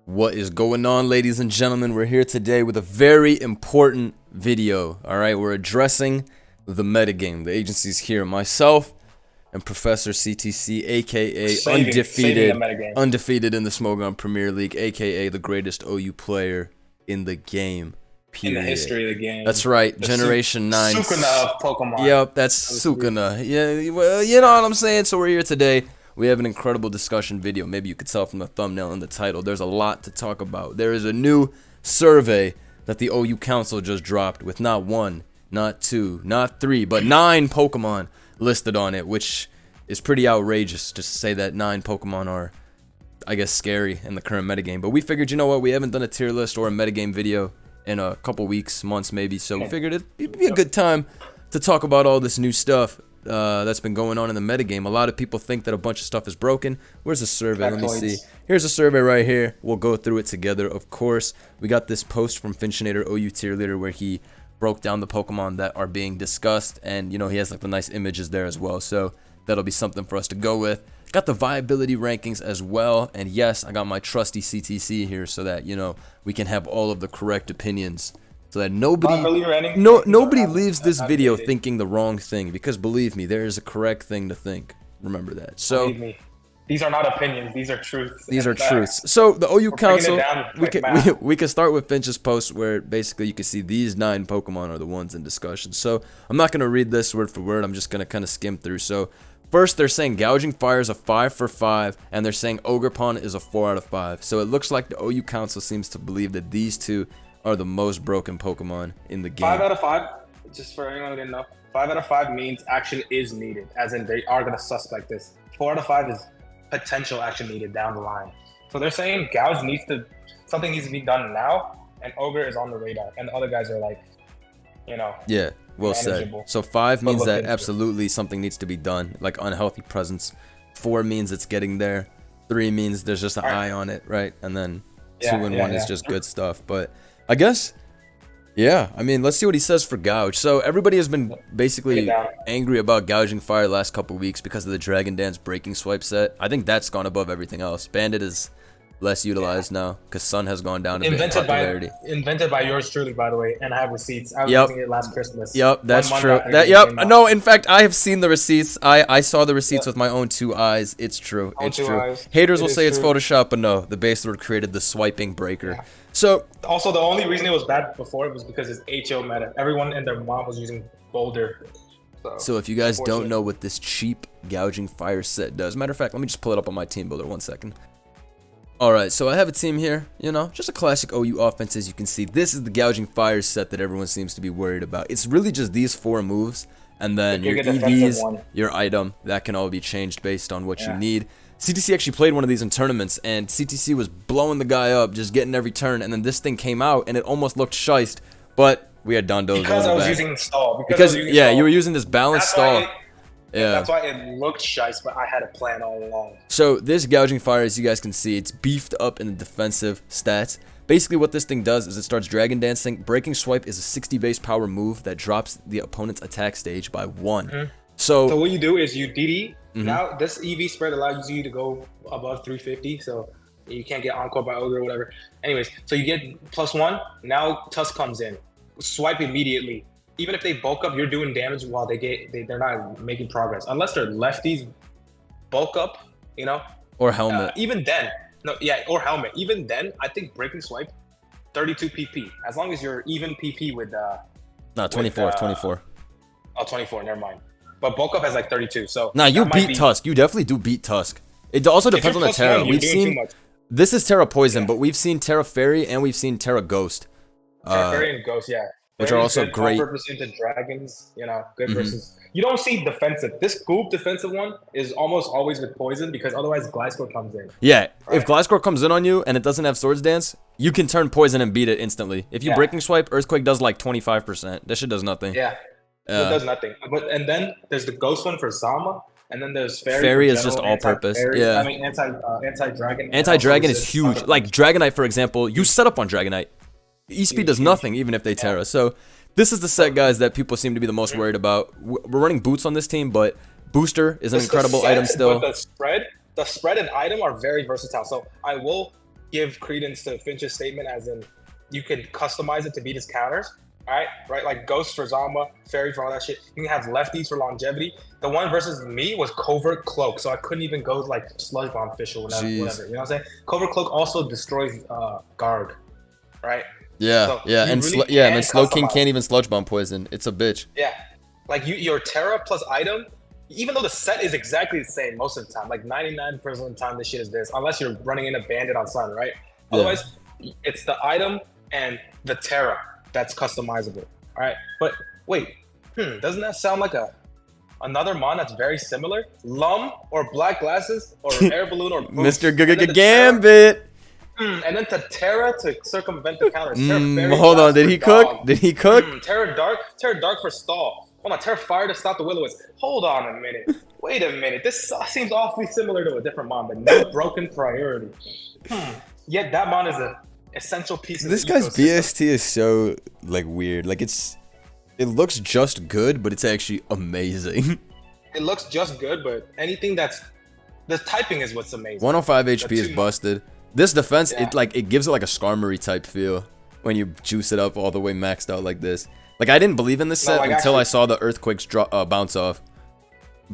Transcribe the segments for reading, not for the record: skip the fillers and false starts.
What is going on, ladies and gentlemen? We're here today with a very important video. Alright, we're addressing the metagame. The agency's here. Myself and Professor CTC, aka undefeated in the Smogon Premier League, aka the greatest OU player in the game. Period. In the history of the game. That's right, Generation 9. Sukuna of Pokemon. Yep, that's Sukuna. Yeah, well, you know what I'm saying? So we're here today. We have an incredible discussion video. Maybe you could tell from the thumbnail and the title. There's a lot to talk about. There is a new survey that the OU Council just dropped with not one, not two, not three, but 9 Pokemon listed on it, which is pretty outrageous just to say that 9 Pokemon are, I guess, scary in the current metagame. But we figured, you know what, we haven't done a tier list or a metagame video in a couple weeks, months maybe, so we figured it'd be a good time to talk about all this new stuff that's been going on in the metagame. A lot of people think that a bunch of stuff is broken. Where's the survey? Let me see. Here's a survey right here. We'll go through it together, of course. We got this post from Finchinator, OU tier leader, where he broke down the Pokemon that are being discussed, and you know, he has like the nice images there as well, so that'll be something for us to go with. Got the viability rankings as well, and yes, I got my trusty CTC here so that, you know, we can have all of the correct opinions, so that nobody leaves this video thinking the wrong thing, because believe me, there is a correct thing to think. Remember that. So believe me, these are not opinions, these are truths. These are truths. So the OU Council, we can start with Finch's post, where basically you can see these 9 Pokemon are the ones in discussion. So I'm not going to read this word for word, I'm just going to kind of skim through. So first, they're saying Gouging Fire is a 5 for 5, and they're saying Ogerpon is a 4 out of 5. So it looks like the OU Council seems to believe that these two are the most broken Pokemon in the game. 5 out of 5, just for anyone who didn't know, 5 out of 5 means action is needed, as in they are going to suspect this. 4 out of 5 is potential action needed down the line. So they're saying Gouge something needs to be done now, and Ogre is on the radar, and the other guys are like, you know. Yeah, well said. So 5 means that absolutely something needs to be done, like unhealthy presence. 4 means it's getting there. 3 means there's just an eye on it, right? And then 2 and 1 is just good stuff. But I guess, yeah, I mean, let's see what he says for Gouge. So everybody has been basically angry about Gouging Fire the last couple weeks because of the Dragon Dance breaking swipe set. I think that's gone above everything else. Bandit is less utilized now because Sun has gone down a bit in popularity. Invented by yours truly, by the way, and I have receipts. I was using it last Christmas. Yep, that's true. No, in fact, I have seen the receipts. I saw the receipts with my own 2 eyes. It's true. It's true. Haters will say it's Photoshop, but no, the Basedlord created the swiping breaker. Yeah. So also, the only reason it was bad before was because it's HO meta. Everyone and their mom was using Boulder. So if you guys don't know what this cheap Gouging Fire set does, matter of fact, let me just pull it up on my team builder 1 second. Alright, so I have a team here, you know, just a classic OU offense. As you can see, this is the Gouging Fire set that everyone seems to be worried about. It's really just these 4 moves, and then your EVs, your item, that can all be changed based on what you need. CTC actually played one of these in tournaments, and CTC was blowing the guy up, just getting every turn, and then this thing came out, and it almost looked shiced, but we had Dondozo because I was using stall. Because you were using this balanced stall. Yeah, that's why it looked shiced, but I had a plan all along. So this Gouging Fire, as you guys can see, it's beefed up in the defensive stats. Basically what this thing does is it starts Dragon Dancing. Breaking Swipe is a 60 base power move that drops the opponent's attack stage by 1. So what you do is you DD. Now this EV spread allows you to go above 350, so you can't get Encore by Ogre or whatever. Anyways, so you get +1. Now Tusk comes in. Swipe immediately. Even if they bulk up, you're doing damage while they're not making progress. Unless they're lefties, bulk up, you know? Or helmet. Even then, or helmet. Even then, I think breaking swipe, 32 PP. As long as you're even PP with no, 24. Oh, 24. Never mind. But bulk up has like 32. So nah, you beat Tusk. You definitely do beat Tusk. It also depends on the Terra. We've seen this is Terra Poison, but we've seen Terra Fairy and we've seen Terra Ghost. Terra Fairy and Ghost, yeah. Which are also great. Purpose into dragons, you know, good versus. You don't see defensive. This Goop defensive one is almost always with poison because otherwise Gliscor comes in. Yeah, if Gliscor comes in on you and it doesn't have Swords Dance, you can turn poison and beat it instantly. If you Breaking Swipe, Earthquake does like 25%. That shit does nothing. Yeah, it does nothing. And then there's the Ghost one for Zama, and then there's Fairy. Fairy is just all purpose. Yeah. I mean anti-dragon. Anti-dragon is huge. Like Dragonite, for example, you set up on Dragonite. E-Speed does nothing even if they Terra. So this is the set, guys, that people seem to be the most worried about. We're running Boots on this team, but Booster is an incredible item still. But the spread and item are very versatile. So I will give credence to Finch's statement, as in you can customize it to beat his counters. All right, like Ghost for Zama, Fairy for all that shit. You can have lefties for longevity. The one versus me was Covert Cloak, so I couldn't even go like Sludge Bomb Fish or whatever. You know what I'm saying? Covert Cloak also destroys guard, right? Yeah, so yeah, and really and then Slow King can't even Sludge Bomb poison. It's a bitch. Yeah, like your Terra plus item, even though the set is exactly the same most of the time, like 99% of the time, this shit is this, unless you're running in a Bandit on Sun, right? Otherwise, it's the item and the Terra that's customizable. All right, but wait, doesn't that sound like another mon that's very similar? Lum or Black Glasses or Air Balloon or Boost, Mr. Gambit. And then to Terra to circumvent the counters. Hold on, did he cook? Did he cook? Terra Dark for stall. Hold on, Terra Fire to stop the Will-O-Wisp. Hold on a minute. Wait a minute. This seems awfully similar to a different mon, but no broken priority. Yet that mon is an essential piece of this the guy's ecosystem. BST is so like weird. Like it looks just good, but it's actually amazing. It looks just good, but anything that's the typing is what's amazing. 105 HP is busted. This defense, it gives it like a Skarmory type feel when you juice it up all the way maxed out like this. Like I didn't believe in this set until I saw the Earthquakes bounce off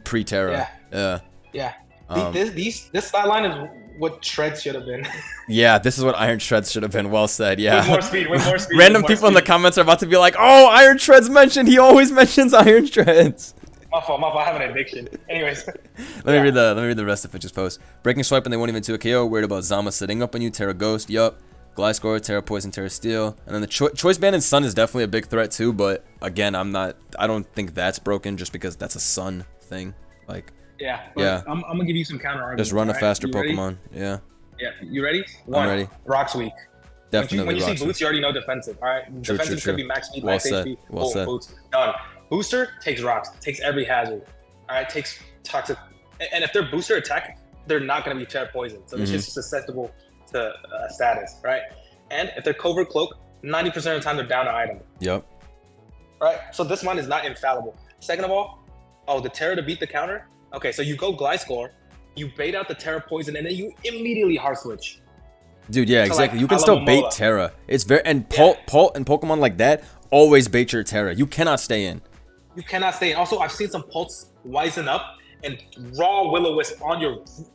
pre-Terra. Yeah. This stat line is what Shreds should have been. Yeah, this is what Iron Shreds should have been. Well said. Yeah. With more speed. Random people in the comments are about to be like, "Oh, Iron Shreds mentioned. He always mentions Iron Shreds." My fault. I have an addiction. Anyways. Let me read the rest of Fitch's post. Breaking Swipe and they won't even do a KO. Worried about Zama sitting up on you. Terra Ghost. Yup. Gliscor, Terra Poison, Terra Steel. And then the Choice Band and Sun is definitely a big threat too. But again, I don't think that's broken just because that's a Sun thing. Like. Yeah. I'm gonna give you some counter arguments. Just run a faster Pokemon. Yeah. Yeah. You ready? I'm ready. Rock's weak. Definitely. When you see Boots, you already know defensive. All right. Defensive could be max speed, max HP. Boom, Boots. Done. Booster takes rocks. Takes every hazard. All right, takes toxic, and if they're booster attack, they're not going to be Terra Poison, so it's just susceptible to status, right? And if they're Covert Cloak, 90% of the time they're down to item. Yep. Right, so this one is not infallible. Second of all, the Terra to beat the counter. Okay, so you go Gliscor, you bait out the Terra Poison, and then you immediately hard switch. Dude, yeah, exactly. Like, you can still bait Terra. It's very Pult and Pokemon like that always bait your Terra. You cannot stay in. You cannot stay in. Also, I've seen some Pults wisen up and raw Will-O-Wisp on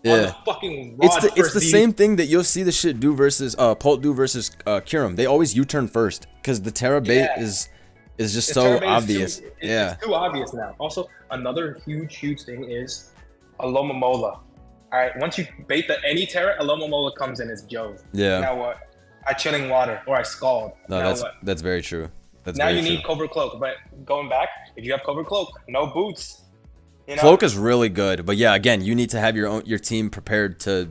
the fucking rod. It's the same thing that you'll see the shit do versus Pult do versus Kyurem. They always U-turn first because the Terra bait is just so obvious. It's too obvious now. Also, another huge thing is Alomomola. All right, once you bait any Terra, Alomomola comes in as Jove. Yeah. Now what? I Chilling Water or I Scald. No, that's very true. Now you need Covert Cloak, but going back, if you have Covert Cloak, no boots. You know? Cloak is really good, but yeah, again, you need to have your team prepared to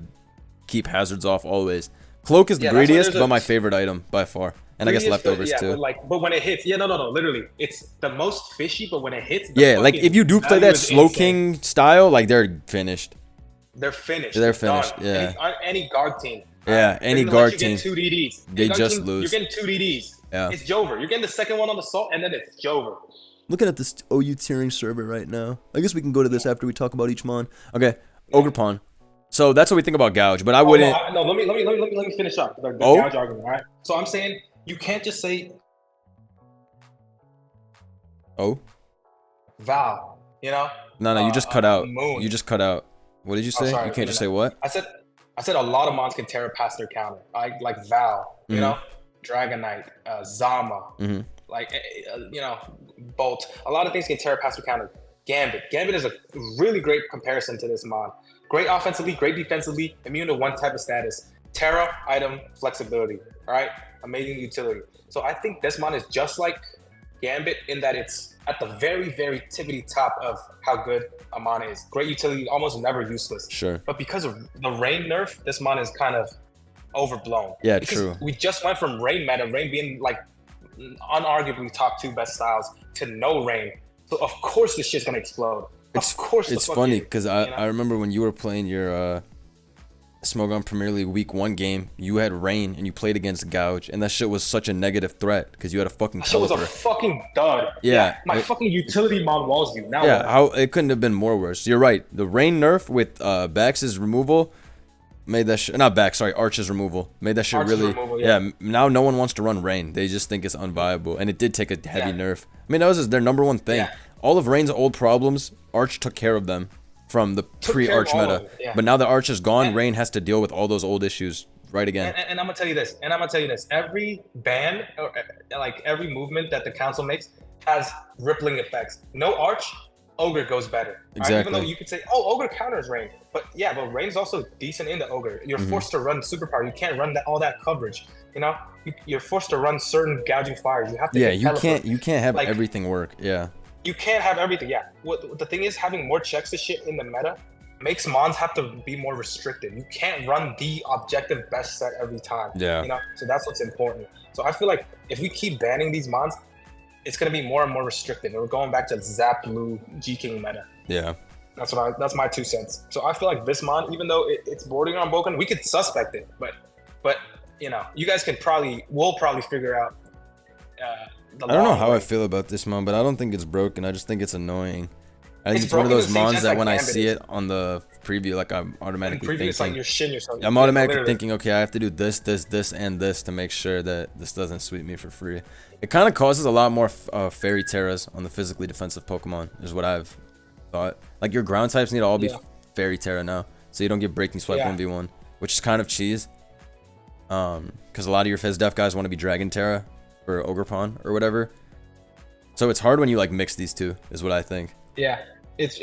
keep hazards off always. Cloak is the greediest, but my favorite item by far, and I guess leftovers too. But when it hits, no, literally, it's the most fishy. But when it hits, like if you do play that Slow King style, like they're finished. They're finished. They're finished. Done. Yeah. Any guard team. Yeah, any guard team. Two DDs. They just lose. You're getting two DDs. Yeah. It's Jover. You're getting the second one on the Salt, and then it's Jover. Looking at this OU tiering server right now. I guess we can go to this after we talk about each mon. Okay, Ogerpon. So that's what we think about Gouge, but I wouldn't. No, let me finish up the Gouge argument. All right. So I'm saying you can't just say. Val. You know. No, you just cut out. Moon. You just cut out. What did you say? Sorry, you can't just say what? I said a lot of mons can Terra past their counter. Like Val. You know. Dragonite, Zama, Bolt. A lot of things can Terra past your counter. Gambit is a really great comparison to this mon. Great offensively, great defensively, immune to one type of status. Terra, item, flexibility. All right, amazing utility. So I think this mon is just like Gambit in that it's at the very, very tippity top of how good a mon is. Great utility, almost never useless. Sure. But because of the rain nerf, this mon is kind of overblown. Yeah, because true. We just went from rain meta, rain being like unarguably top 2 best styles, to no rain. So of course this shit's gonna explode. Of course. It's funny because I remember when you were playing your Smogon Premier League Week 1 game, you had rain and you played against Gouge, and that shit was such a negative threat because you had a fucking. That shit was a fucking dud. Yeah, my fucking utility mon walls you now. Yeah, it couldn't have been more worse. You're right. The rain nerf with Bax's removal. Made that shit, not back, sorry, Arch's removal. Made that shit Arch's really, removal, yeah. Now no one wants to run Rain. They just think it's unviable. And it did take a heavy nerf. I mean, that was their number one thing. Yeah. All of Rain's old problems, Arch took care of them from the pre-Arch meta. But now that Arch is gone, Rain has to deal with all those old issues right again. And I'm gonna tell you this, every ban, or like every movement that the council makes has rippling effects. No Arch, Ogre goes better. Exactly. Right? Even though you could say, oh, Ogre counters Rain. But yeah, but Rain's also decent in the Ogre. You're forced to run superpower. You can't run all that coverage. You know, you're forced to run certain gouging fires. You have to. Yeah, you can't have everything work. Yeah. You can't have everything. Yeah. What the thing is, having more checks to shit in the meta makes mons have to be more restricted. You can't run the objective best set every time. Yeah. You know, so that's what's important. So I feel like if we keep banning these mons, it's gonna be more and more restricted. And we're going back to Zap Blue G King meta. Yeah. That's my 2 cents. So I feel like this mon, even though it's bordering on broken, we could suspect it. But you know, you guys we'll probably figure out. I don't know how I feel about this mon, but I don't think it's broken. I just think it's annoying. I think it's one of those mons that when I see it on the preview, like I'm automatically thinking, like you're shitting yourself. I'm automatically thinking, okay, I have to do this, and this to make sure that this doesn't sweep me for free. It kind of causes a lot more fairy terras on the physically defensive Pokemon, is what I've thought. Like your ground types need to all be fairy terra now, so you don't get breaking swipe 1v1, which is kind of cheese. Because a lot of your Fizz Def guys want to be Dragon Terra or Ogerpon or whatever. So it's hard when you like mix these two, is what I think. Yeah, it's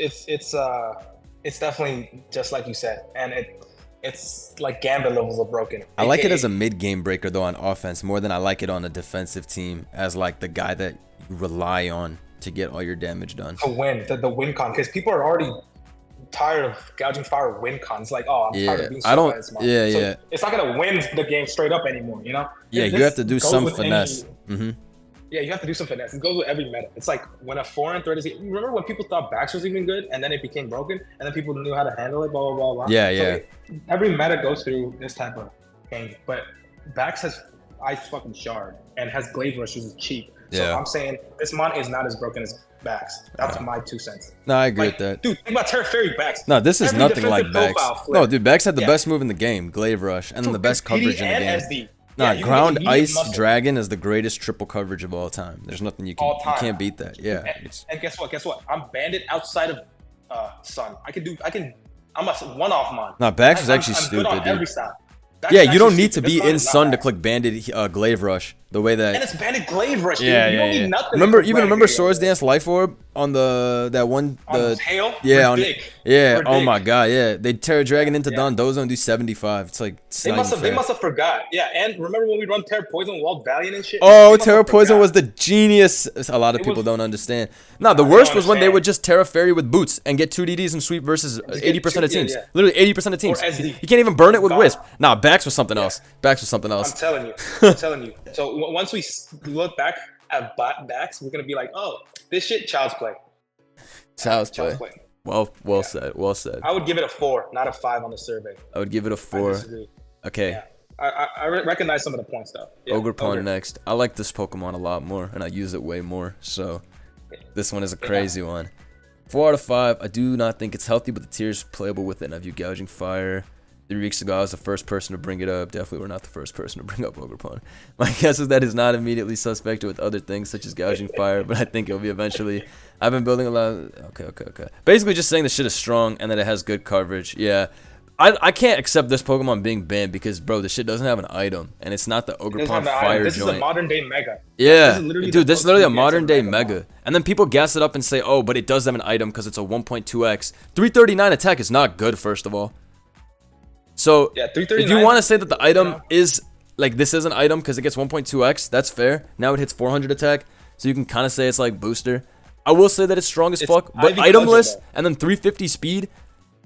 definitely just like you said, and it's like Gambit levels of broken. I like it as a mid-game breaker though on offense more than I like it on a defensive team as like the guy that you rely on to get all your damage done. To win the win con, because people are already tired of gouging fire win cons. Like, oh, I'm tired of being so bad. So it's not gonna win the game straight up anymore, you know? Yeah, you have to do some finesse. Yeah, you have to do some finesse. It goes with every meta. It's like when a foreign threat is. You remember when people thought Bax was even good, and then it became broken, and then people knew how to handle it. Blah blah blah blah. Yeah. Every meta goes through this type of thing, but Bax has Ice fucking Shard and has Glaive Rush, which is cheap. So I'm saying this mon is not as broken as Bax. That's my 2 cents. No, I agree with that. Dude, think about Terra Fairy Bax. No, this is nothing like Bax. No, dude, Bax had the best move in the game, Glaive Rush, and then the best coverage in the game. SD. Nah, Ground Ice Dragon is the greatest triple coverage of all time. There's nothing you can't beat that. Yeah. And guess what? I'm banded outside of Sun. I'm a one-off mon. Nah, Bax is actually stupid, dude. Every style. Yeah, you don't need to be in Sun to click Banded Glaive Rush the way that. And it's Banded Glaive Rush. Yeah, dude. You don't need nothing. Remember Swords Dance Life Orb on that one on tail? Yeah, oh my god, yeah. They Terra Dragon into Dondozo and do 75. It's like they must have forgot. Yeah, and remember when we run Terra Poison Walt Valiant and shit? Oh, Terra Poison was the genius. A lot of people don't understand. No, the worst was when they would just Terra Fairy with boots and get 2 DDs and sweep versus 80% of teams. Literally 80% of teams. You can't even burn it with Wisp. Nah, Bax was something else. Bax was something else. I'm telling you. So once we look back at Bax, we're gonna be like, oh, this shit child's play. Child's play. Well said. Well said. I would give it a 4, not a 5 on the survey. I would give it a 4. Okay. Yeah. I recognize some of the points though. Yeah. Ogerpon next. I like this Pokemon a lot more, and I use it way more. So this one is a crazy one. 4 out of 5. I do not think it's healthy, but the tier is playable with it. And I view Gouging Fire. 3 weeks ago, I was the first person to bring it up. Definitely were not the first person to bring up Ogerpon. My guess is that is not immediately suspected with other things such as Gouging Fire, but I think it'll be eventually. I've been building a lot of... Okay. Basically just saying the shit is strong and that it has good coverage. Yeah. I can't accept this Pokemon being banned because, bro, this shit doesn't have an item. And it's not the Ogerpon Fire This joint. is a modern day Mega. Yeah. Dude, this is literally a modern day Mega. And then people gas it up and say, oh, but it does have an item because it's a 1.2x. 339 attack is not good, first of all. So, if you want to say that the item is, like, this is an item because it gets 1.2x, that's fair. Now it hits 400 attack, so you can kind of say it's like booster. I will say that it's strong as fuck, but itemless and then 350 speed,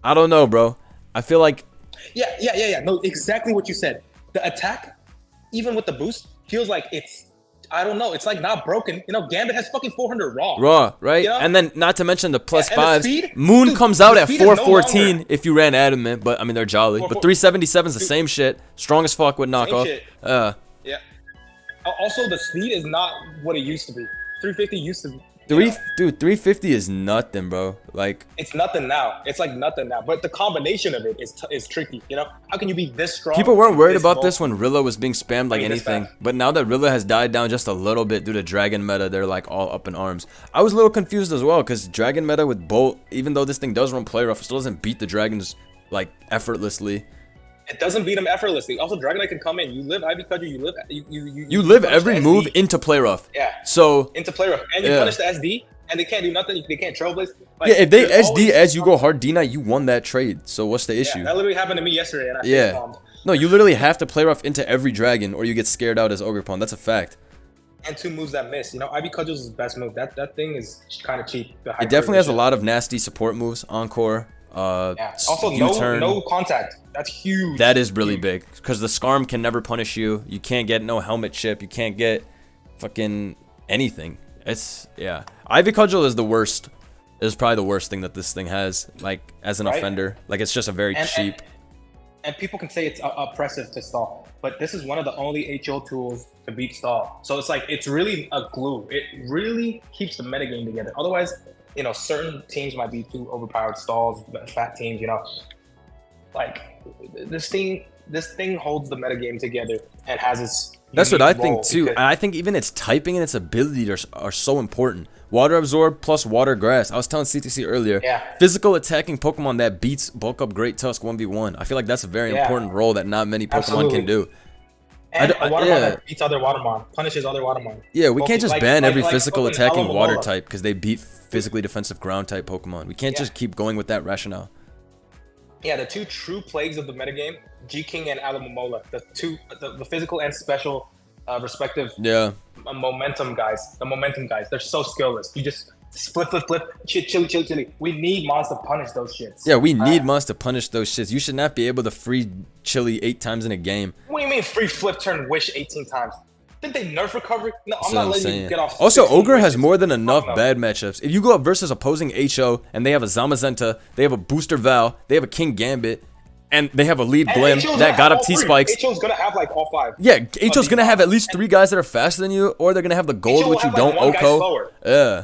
I don't know, bro. I feel like... Yeah. No, exactly what you said. The attack, even with the boost, feels like it's... I don't know. It's like not broken. You know, Gambit has fucking 400 raw. Right? You know? And then, not to mention the plus 5s. Moon comes out at 414 if you ran Adamant, but I mean, they're jolly. But 377 is the same shit. Strong as fuck with knockoff. Yeah. Also, the speed is not what it used to be. 350 used to Dude, 350 is nothing, bro. Like, it's nothing now. It's like nothing now. But the combination of it is tricky. You know, how can you be this strong? people weren't worried about this when Rilla was being spammed like anything. But now that Rilla has died down just a little bit due to Dragon meta, they're like all up in arms. I was a little confused as well because Dragon meta with Bolt, even though this thing does run play rough, it still doesn't beat the Dragons like effortlessly. It doesn't beat him effortlessly. Also, Dragonite can come in. You live Ivy Cudgel. You live every move into play rough. Yeah. So into play rough, and you punish the SD, and they can't do nothing. They can't trailblaze. Like, yeah, if they SD as you go hard D-Knight, you won that trade. So what's the issue? Yeah, that literally happened to me yesterday, and I bombed. No, you literally have to play rough into every dragon, or you get scared out as Ogerpon. That's a fact. And 2 moves that miss. You know, Ivy Cudgel's his best move. That thing is kind of cheap. It definitely has a lot of nasty support moves. Encore. Also, no contact. That's huge. That is really big because the Scarm can never punish you. You can't get no helmet chip. You can't get fucking anything. It's Ivy Cudgel is the worst. Is probably the worst thing that this thing has. Like as an offender, like it's just a very cheap. And people can say it's oppressive to stall, but this is one of the only HO tools to beat stall. So it's like it's really a glue. It really keeps the metagame together. Otherwise, you know, certain teams might be too overpowered stalls, fat teams, you know. Like this thing holds the metagame together and has its. That's what I think too. And I think even its typing and its ability are so important. Water Absorb plus Water Grass. I was telling CTC earlier. Yeah. Physical attacking Pokemon that beats Bulk Up Great Tusk 1v1. I feel like that's a very important role that not many Pokemon can do. And a Watermon that beats other Watermon, punishes other Watermon. Yeah, we can't just ban every physical attacking water type because they beat physically defensive ground type Pokemon. We can't just keep going with that rationale. Yeah, the 2 true plagues of the metagame, G-King and Alamomola, the physical and special respective momentum guys. The momentum guys, they're so skillless. You just flip, chili. We need Mons to punish those shits. Yeah, we need Mons to punish those shits. You should not be able to free Chili 8 times in a game. What do you mean free flip turn wish 18 times? Didn't they nerf recovery? No, I'm not letting you get off. Also, Ogre has more than enough bad matchups. If you go up versus opposing HO and they have a Zamazenta, they have a Booster Val, they have a Kingambit, and they have a lead Blim that got up T-Spikes. HO's gonna have like all 5. Yeah, HO's gonna have at least 3 guys that are faster than you, or they're gonna have the gold, which you don't OHKO.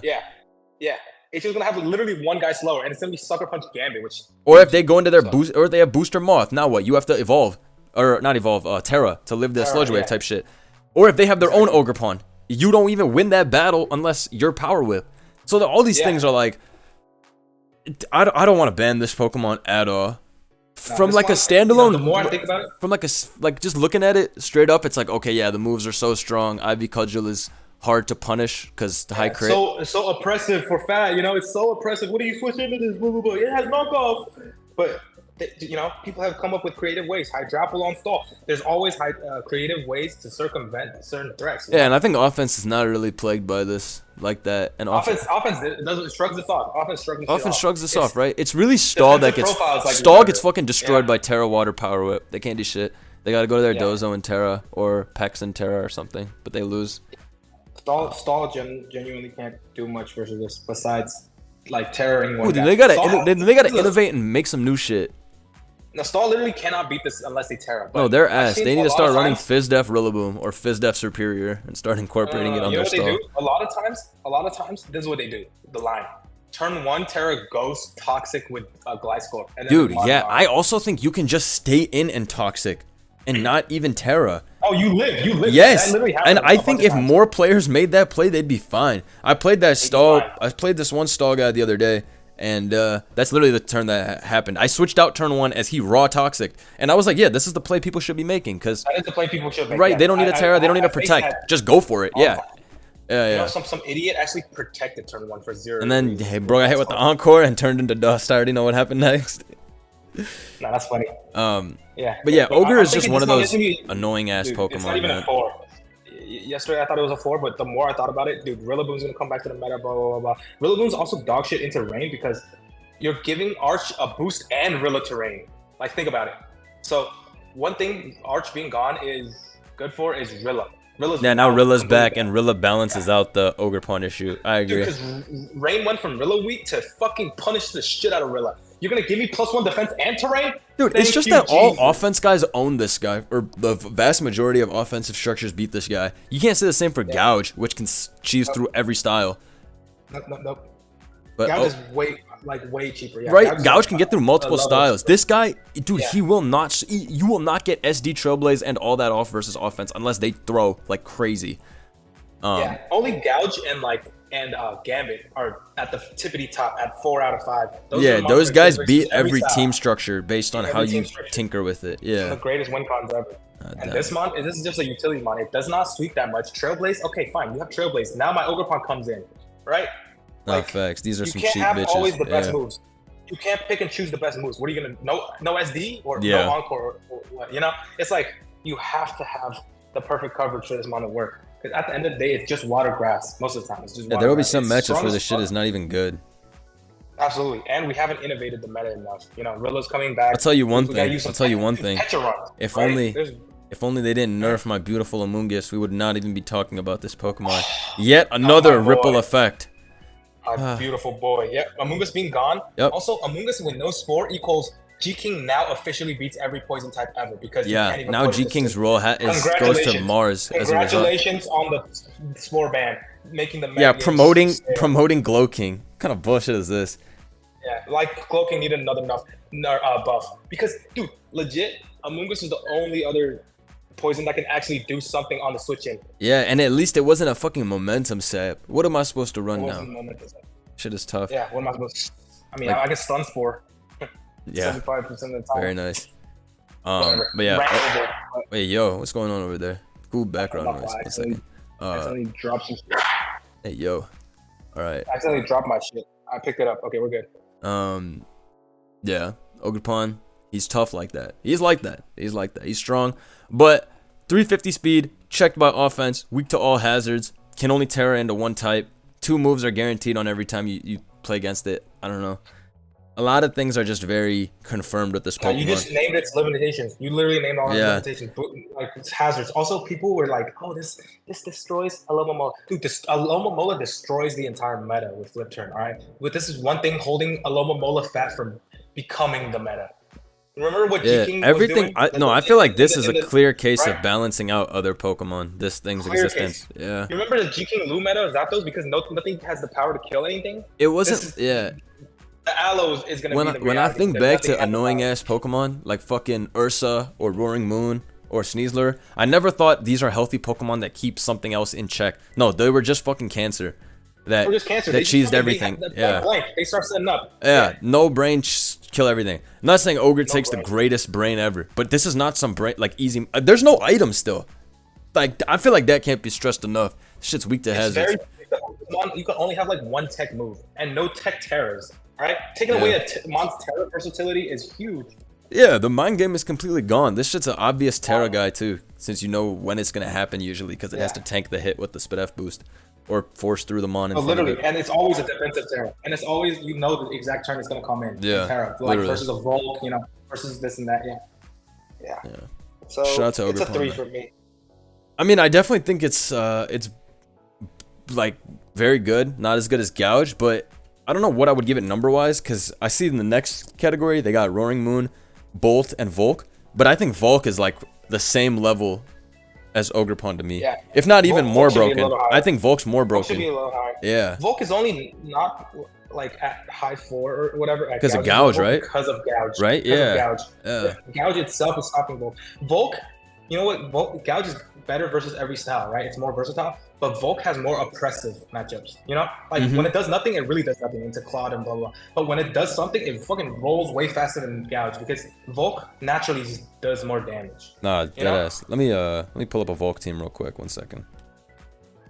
Yeah. HO's gonna have literally 1 guy slower, and it's gonna be Sucker Punch Gambit, which. Or if they go into their boost, or they have Booster Moth. Now what? You have to evolve, or not evolve, Terra to live the Sludge Wave type shit. Or if they have their own Ogerpon, you don't even win that battle unless you're Power Whip. So all these things are like, I don't want to ban this Pokemon at all. From like a standalone, the more I think about it, from like just looking at it straight up, it's like, okay, yeah, the moves are so strong. Ivy Cudgel is hard to punish because the high crit. So oppressive for fat, you know, it's so oppressive. What do you switch into this? Blah, blah, blah. It has knockoff, but. You know, people have come up with creative ways. Hydropple on stall. There's always creative ways to circumvent certain threats. Yeah, and I think offense is not really plagued by this like that. And offense shrugs this off. Offense shrugs this off, right? It's really Stall that gets Stall gets fucking destroyed by Terra Water Power Whip. They can't do shit. They gotta go to their Dozo and Terra or Pex and Terra or something, but they lose. Stall genuinely can't do much versus this besides like terroring one. They gotta innovate and make some new shit. Now, Stall literally cannot beat this unless they Terra. No, they're ass. They need to start running Fizdef Rillaboom or Fizdef Superior and start incorporating it on their Stall. A lot of times, this is what they do. The line. Turn 1, Terra Ghost Toxic with a Gliscor. Dude, yeah, I also think you can just stay in and Toxic and not even Terra. Oh, you live. Yes, and I think if more players made that play, they'd be fine. I played that Stall. I played this one Stall guy the other day. And that's literally the turn that happened. I switched out turn 1 as he raw Toxic. And I was like, yeah, this is the play people should be making. Because that is the play people should make. Right, they don't need a Terra. They don't need to protect. Just go for it. Yeah. You know, some idiot actually protected turn 1 for 0. And then, hey, bro, I hit with the Encore and turned into dust. I already know what happened next. Nah, that's funny. Yeah. But yeah, Ogre is just one of those annoying-ass Pokemon. It's not even a 4. Yesterday I thought it was a 4, but the more I thought about it, dude, Rillaboom's gonna come back to the meta, blah, blah, blah. Rillaboom's also dog shit into rain because you're giving Arch a boost and Rilla to rain. Like, think about it. So, one thing Arch being gone is good for is Rilla. Now Rilla's back and Rilla balances out the Ogerpon issue. I agree. Because Rain went from Rilla weak to fucking punish the shit out of Rilla. You're gonna give me +1 defense and terrain? Dude, it's just that all offense guys own this guy, or the vast majority of offensive structures beat this guy. You can't say the same for Gouge, which can cheese through every style. No. But Gouge is way cheaper. Yeah, right, is Gouge like can get through multiple styles. This guy, dude, Yeah. he will not. You will not get SD Trailblaze and all that off versus offense unless they throw like crazy. Yeah, only Gouge and Gambit are at the tippity top at 4 out of 5. Those guys beat every style. team structure based on how you tinker with it. Yeah, the greatest win cons ever. And this is just a utility mon. It does not sweep that much. Trailblaze, okay, fine. You have Trailblaze. Now my Ogerpon comes in, right? No facts. These are some cheap bitches. You can't have always the best moves. You can't pick and choose the best moves. What are you gonna no SD or no encore or what? You know, it's like you have to have the perfect coverage for this mon to work. Because at the end of the day, it's just water grass most of the time. It's just there will be some matches where this shit is not even good. Absolutely, and we haven't innovated the meta enough. You know, Rilla's coming back. I'll tell you one thing. If only they didn't nerf my beautiful Amoonguss, we would not even be talking about this Pokemon. Yet another ripple effect. Beautiful boy. Yep, Amoonguss being gone. Yep. Also, Amoonguss with no spore equals G-King now officially beats every poison type ever because you can't even now G-King's role goes to Mars as a result. Congratulations on the spore ban, making the promoting Glow King. What kind of bullshit is this? Yeah, like Glow King needed another buff because, dude, legit, Amoonguss is the only other poison that can actually do something on the switch in. Yeah, and at least it wasn't a fucking momentum sap. What am I supposed to run now? Shit is tough. Yeah, what am I supposed to? I mean, I guess Stun Spore. Yeah, 75% of the time. Very nice. But yeah. Wait, yo, what's going on over there? Cool background noise. 1 second. I accidentally dropped some shit. Hey, yo. All right. I accidentally dropped my shit. I picked it up. Okay, we're good. Yeah, Ogerpon, he's tough like that. He's like that. He's strong, but 350 speed, checked by offense, weak to all hazards, can only Terra into one type. 2 moves are guaranteed on every time you play against it. I don't know. A lot of things are just very confirmed with this Pokemon. You just named its limitations. You literally named all its limitations, like its hazards. Also, people were like, "Oh, this destroys Alomomola." Dude, Alomomola destroys the entire meta with Flip Turn. All right, but this is one thing holding Alomomola fat from becoming the meta. Remember what G-King was doing? I feel like this is a clear case of balancing out other Pokemon. This thing's existence. Yeah. You remember the G-King Lu meta? Is that those? Because nothing has the power to kill anything. It wasn't. The Aloes is gonna be the when I think back to annoying ass Pokemon like fucking Ursa or Roaring Moon or Sneasler, I never thought these are healthy Pokemon that keep something else in check. No, they were just fucking cancer. That cheesed everything. They start setting up. Yeah, no brain, kill everything. I'm not saying Ogre takes the greatest brain ever, but this is not some brain like easy. There's no item still. Like I feel like that can't be stressed enough. Shit's weak to hazards. You can only have like 1 tech move and no tech terrors. Right? Taking away a Mon's Terra versatility is huge. Yeah, the mind game is completely gone. This shit's an obvious Terra guy too, since you know when it's gonna happen usually, because it has to tank the hit with the Speed F boost, or force through the Mon. Literally, and it's always a defensive Terra, and it's always the exact turn is gonna come in. Yeah, Terra, like versus a Volk, versus this and that. Yeah. So shout out to it's Ogerpon, a 3 for me. I mean, I definitely think it's like very good, not as good as Gouge, but I don't know what I would give it number-wise, because I see in the next category, they got Roaring Moon, Bolt, and Volk. But I think Volk is like the same level as Ogerpon to me. Yeah. If not even more broken. I think Volk's more broken. Volk should be a little higher. Yeah. Volk is only not like at high 4 or whatever. Because of Gouge, right? Because of Gouge. Right? Yeah. Gouge itself is stopping Volk. Volk, you know what? Gouge is better versus every style, right? It's more versatile. But Volk has more oppressive matchups, when it does nothing, it really does nothing into Claude and blah, blah, blah. But when it does something, it fucking rolls way faster than Gouge because Volk naturally just does more damage. Nah, deadass. Let me pull up a Volk team real quick, 1 second.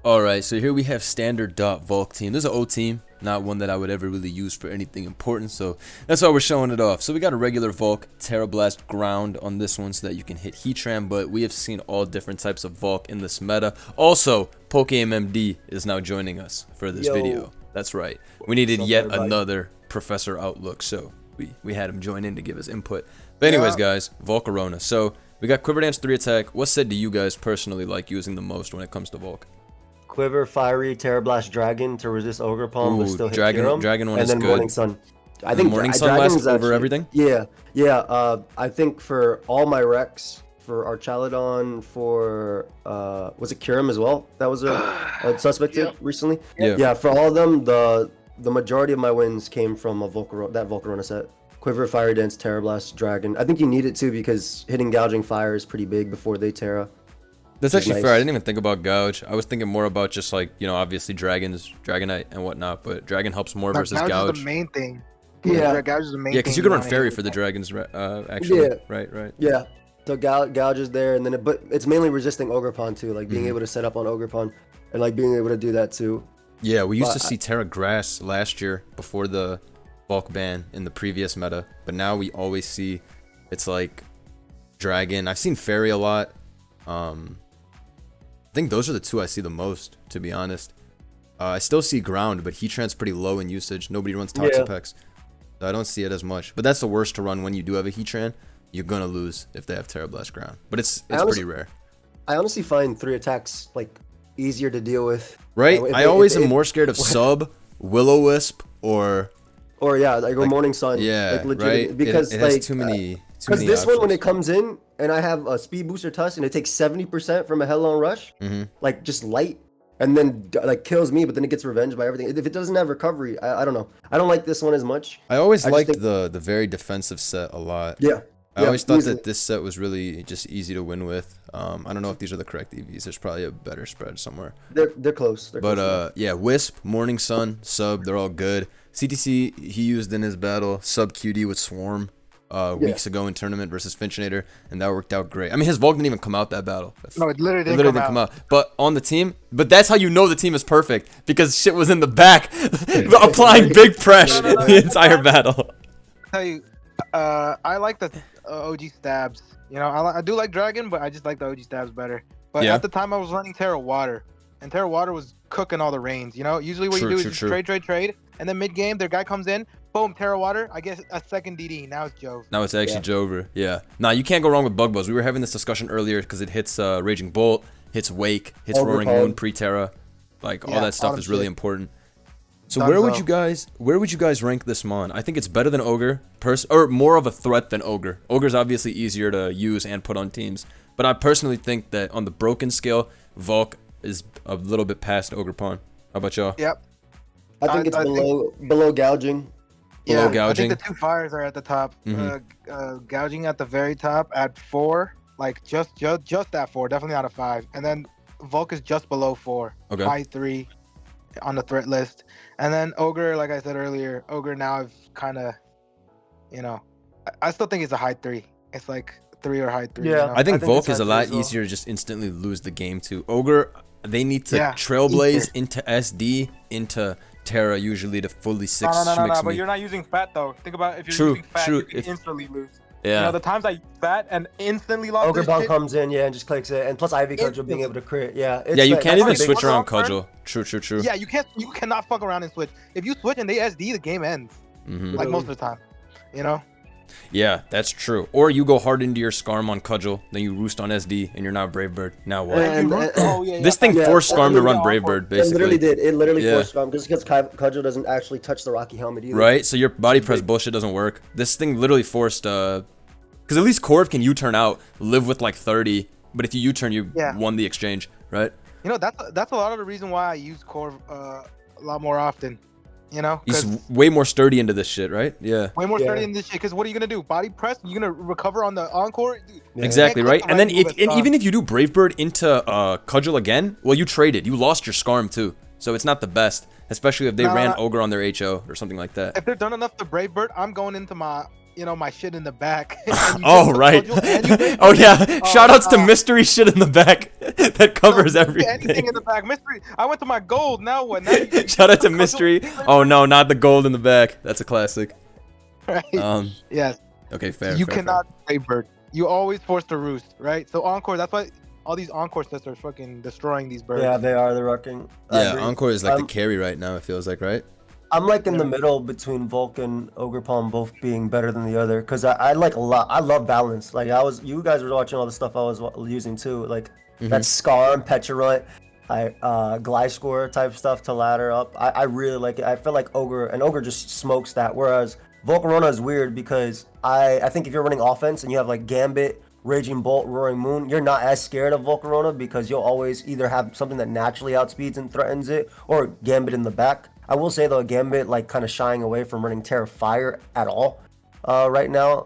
Alright, so here we have standard Volk team. This is an O team, not one that I would ever really use for anything important, so that's why we're showing it off. So we got a regular Volk, Terra Blast, Ground on this one so that you can hit Heatran, but we have seen all different types of Volk in this meta. Also, PokeMMD is now joining us for this video. That's right. We needed yet another Professor Outlook, so we had him join in to give us input. But anyways, guys, Volcarona. So we got Quiver Dance 3 attack. What set do you guys personally like using the most when it comes to Volk? Quiver, Fiery, Terra Blast, Dragon to resist Ogerpon, but still hit Dragon one and is then good. Morning Sun. I think Morning Sun lasts over everything. Yeah. I think for all my Rex, for Archaludon, for was it Kyurem as well? That was a suspected recently. Yeah. For all of them, the majority of my wins came from that Volcarona set. Quiver, Fiery Dance, Terra Blast, Dragon. I think you need it too because hitting Gouging Fire is pretty big before they Terra. That's actually fair. I didn't even think about Gouge. I was thinking more about just like, you know, obviously Dragons, Dragonite, and whatnot, but Dragon helps more versus Gouge. Gouge is the main thing. Gouge is the main thing. Yeah, because you can run Fairy for the Dragons, actually. Yeah. Right. Yeah. So Gouge is there, and then but it's mainly resisting Ogerpon too, like being able to set up on Ogerpon, and like being able to do that too. Yeah, we used to see Terra Grass last year before the bulk ban in the previous meta, but now we always see it's like Dragon. I've seen Fairy a lot. I think those are the two I see the most, to be honest. I still see Ground, but Heatrant's pretty low in usage. Nobody runs Toxapex, so I don't see it as much. But that's the worst to run when you do have a Heatrant. You're gonna lose if they have Terra Blast Ground, but it's pretty rare. I honestly find 3 attacks like easier to deal with. Right? I always am more scared of Sub, Will-O-Wisp, or like Morning Sun. Yeah, like, right. Because it has too many. Because this one, when it comes in, and I have a Speed Booster Tusk, and it takes 70% from a Headlong Rush, like just light, and then like kills me, but then it gets revenged by everything. If it doesn't have recovery, I don't know. I don't like this one as much. I always liked the very defensive set a lot. Yeah. I always thought that this set was really just easy to win with. I don't know if these are the correct EVs. There's probably a better spread somewhere. They're close. Yeah, Wisp, Morning Sun, Sub, they're all good. CTC, he used in his battle Sub QD with Swarm weeks ago in tournament versus Finchinator, and that worked out great. I mean, his Volk didn't even come out that battle. No, it literally didn't come out. But on the team, that's how you know the team is perfect, because shit was in the back, applying big pressure the entire battle. I'll tell you, I like the OG stabs. You know, I do like Dragon, but I just like the OG stabs better. But at the time, I was running Terra Water, and Terra Water was cooking all the reigns. You know, usually what you do is just trade, and then mid game, their guy comes in, boom, Terra Water. I guess a second DD. Now it's Jove. Now it's actually Jover. Yeah. Nah, you can't go wrong with Bug Buzz. We were having this discussion earlier because it hits Raging Bolt, hits Wake, hits Roaring Moon pre-Terra. Like all that stuff is really important. So where would you guys rank this mon? I think it's better than Ogre, or more of a threat than Ogre. Ogre's obviously easier to use and put on teams, but I personally think that on the broken scale, Volk is a little bit past Ogerpon. How about y'all? Yep. I think it's below Gouging. Below Gouging. I think the 2 fires are at the top. Gouging at the very top at 4, like just at 4, definitely not a 5, and then Volk is just below 4, high 3 on the threat list. And then Ogre, like I said earlier, Ogre now I've kind of, you know, I still think it's a high 3. It's like 3 or high 3. Yeah, you know? I think Volk is a lot easier to just instantly lose the game to. Ogre, they need to trailblaze into SD, into Terra usually to fully 6 No, but you're not using Fat though. Think about if you're using Fat, you can instantly lose. Yeah. You know, the times I use Fat and instantly lost Ogerpon comes in, and just clicks it, and plus Ivy Cudgel being able to crit. Yeah, you can't even switch around Cudgel. True. Yeah, you cannot fuck around and switch. If you switch and they SD, the game ends. Like most of the time, you know. Yeah, that's true. Or you go hard into your Scarm on Cudgel, then you roost on SD, and you're not Brave Bird. Now what? This thing forced Scarm to run Brave Bird, basically. It literally did. It literally forced Scarm, because Cudgel doesn't actually touch the Rocky Helmet either. Right, so your body press bullshit doesn't work. This thing literally forced, because at least Corv can U-turn out, live with like 30, but if you U-turn, you won the exchange, right? You know, that's a lot of the reason why I use Corv a lot more often. You know, he's way more sturdy into this shit, right? Yeah. Way more sturdy into this shit. Because what are you gonna do? Body press? You're gonna recover on the encore? Exactly, right? And then even if you do Brave Bird into Cudgel again, well, you traded. You lost your Scarm too. So it's not the best, especially if they ran Ogre on their HO or something like that. If they're done enough to Brave Bird, I'm going into my, you know, my shit in the back. Oh, right. Oh, yeah. Shoutouts to mystery shit in the back that covers everything. Anything in the back. Mystery. I went to my gold. Now what? Now shout out to mystery. Oh, no, not the gold in the back. That's a classic. Right. Yes. Okay, fair. You cannot Brave Bird. You always force to roost, right? So Encore, that's why all these Encore sets are fucking destroying these birds. Yeah, they are. They're wrecking. Yeah, Encore is like the carry right now, it feels like, right? I'm like in the middle between Volk and Ogerpon both being better than the other, because I like a lot. I love balance. Like you guys were watching all the stuff I was using too, like that Scarm, Petulant, Gliscor type stuff to ladder up. I really like it. I feel like Ogre just smokes that. Whereas Volcarona is weird because I think if you're running offense and you have like Gambit Raging Bolt, Roaring Moon, you're not as scared of Volcarona because you'll always either have something that naturally outspeeds and threatens it, or Gambit in the back. I will say though, Gambit like kind of shying away from running Terra Fire at all right now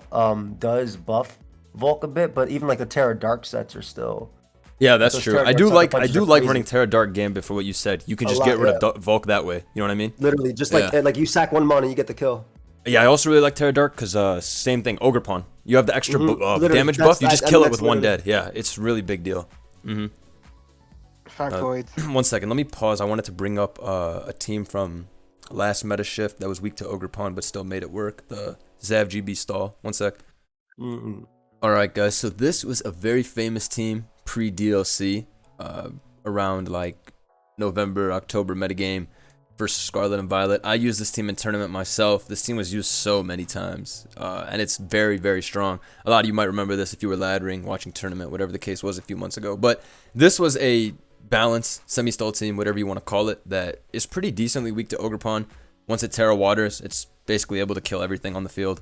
does buff Volk a bit, but even like the Terra Dark sets are still. Yeah, that's true. I do like running Terra Dark Gambit for what you said. You can just get rid of Volk that way. You know what I mean? Literally, just like you sack one mana, you get the kill. Yeah, I also really like Terra Dark because same thing, Ogerpon. You have the extra damage buff, you just kill it with one dead. Yeah, it's really big deal. Factoids. 1 second, let me pause. I wanted to bring up a team from last meta shift that was weak to Ogerpon but still made it work. The Zav GB stall. 1 sec. Alright guys, so this was a very famous team pre-DLC around like November, October metagame versus Scarlet and Violet. I used this team in tournament myself. This team was used so many times, and it's very, very strong. A lot of you might remember this if you were laddering, watching tournament, whatever the case was a few months ago. But this was a balanced semi-stall team, whatever you want to call it, that is pretty decently weak to Ogerpon. Once it Terra Waters, it's basically able to kill everything on the field.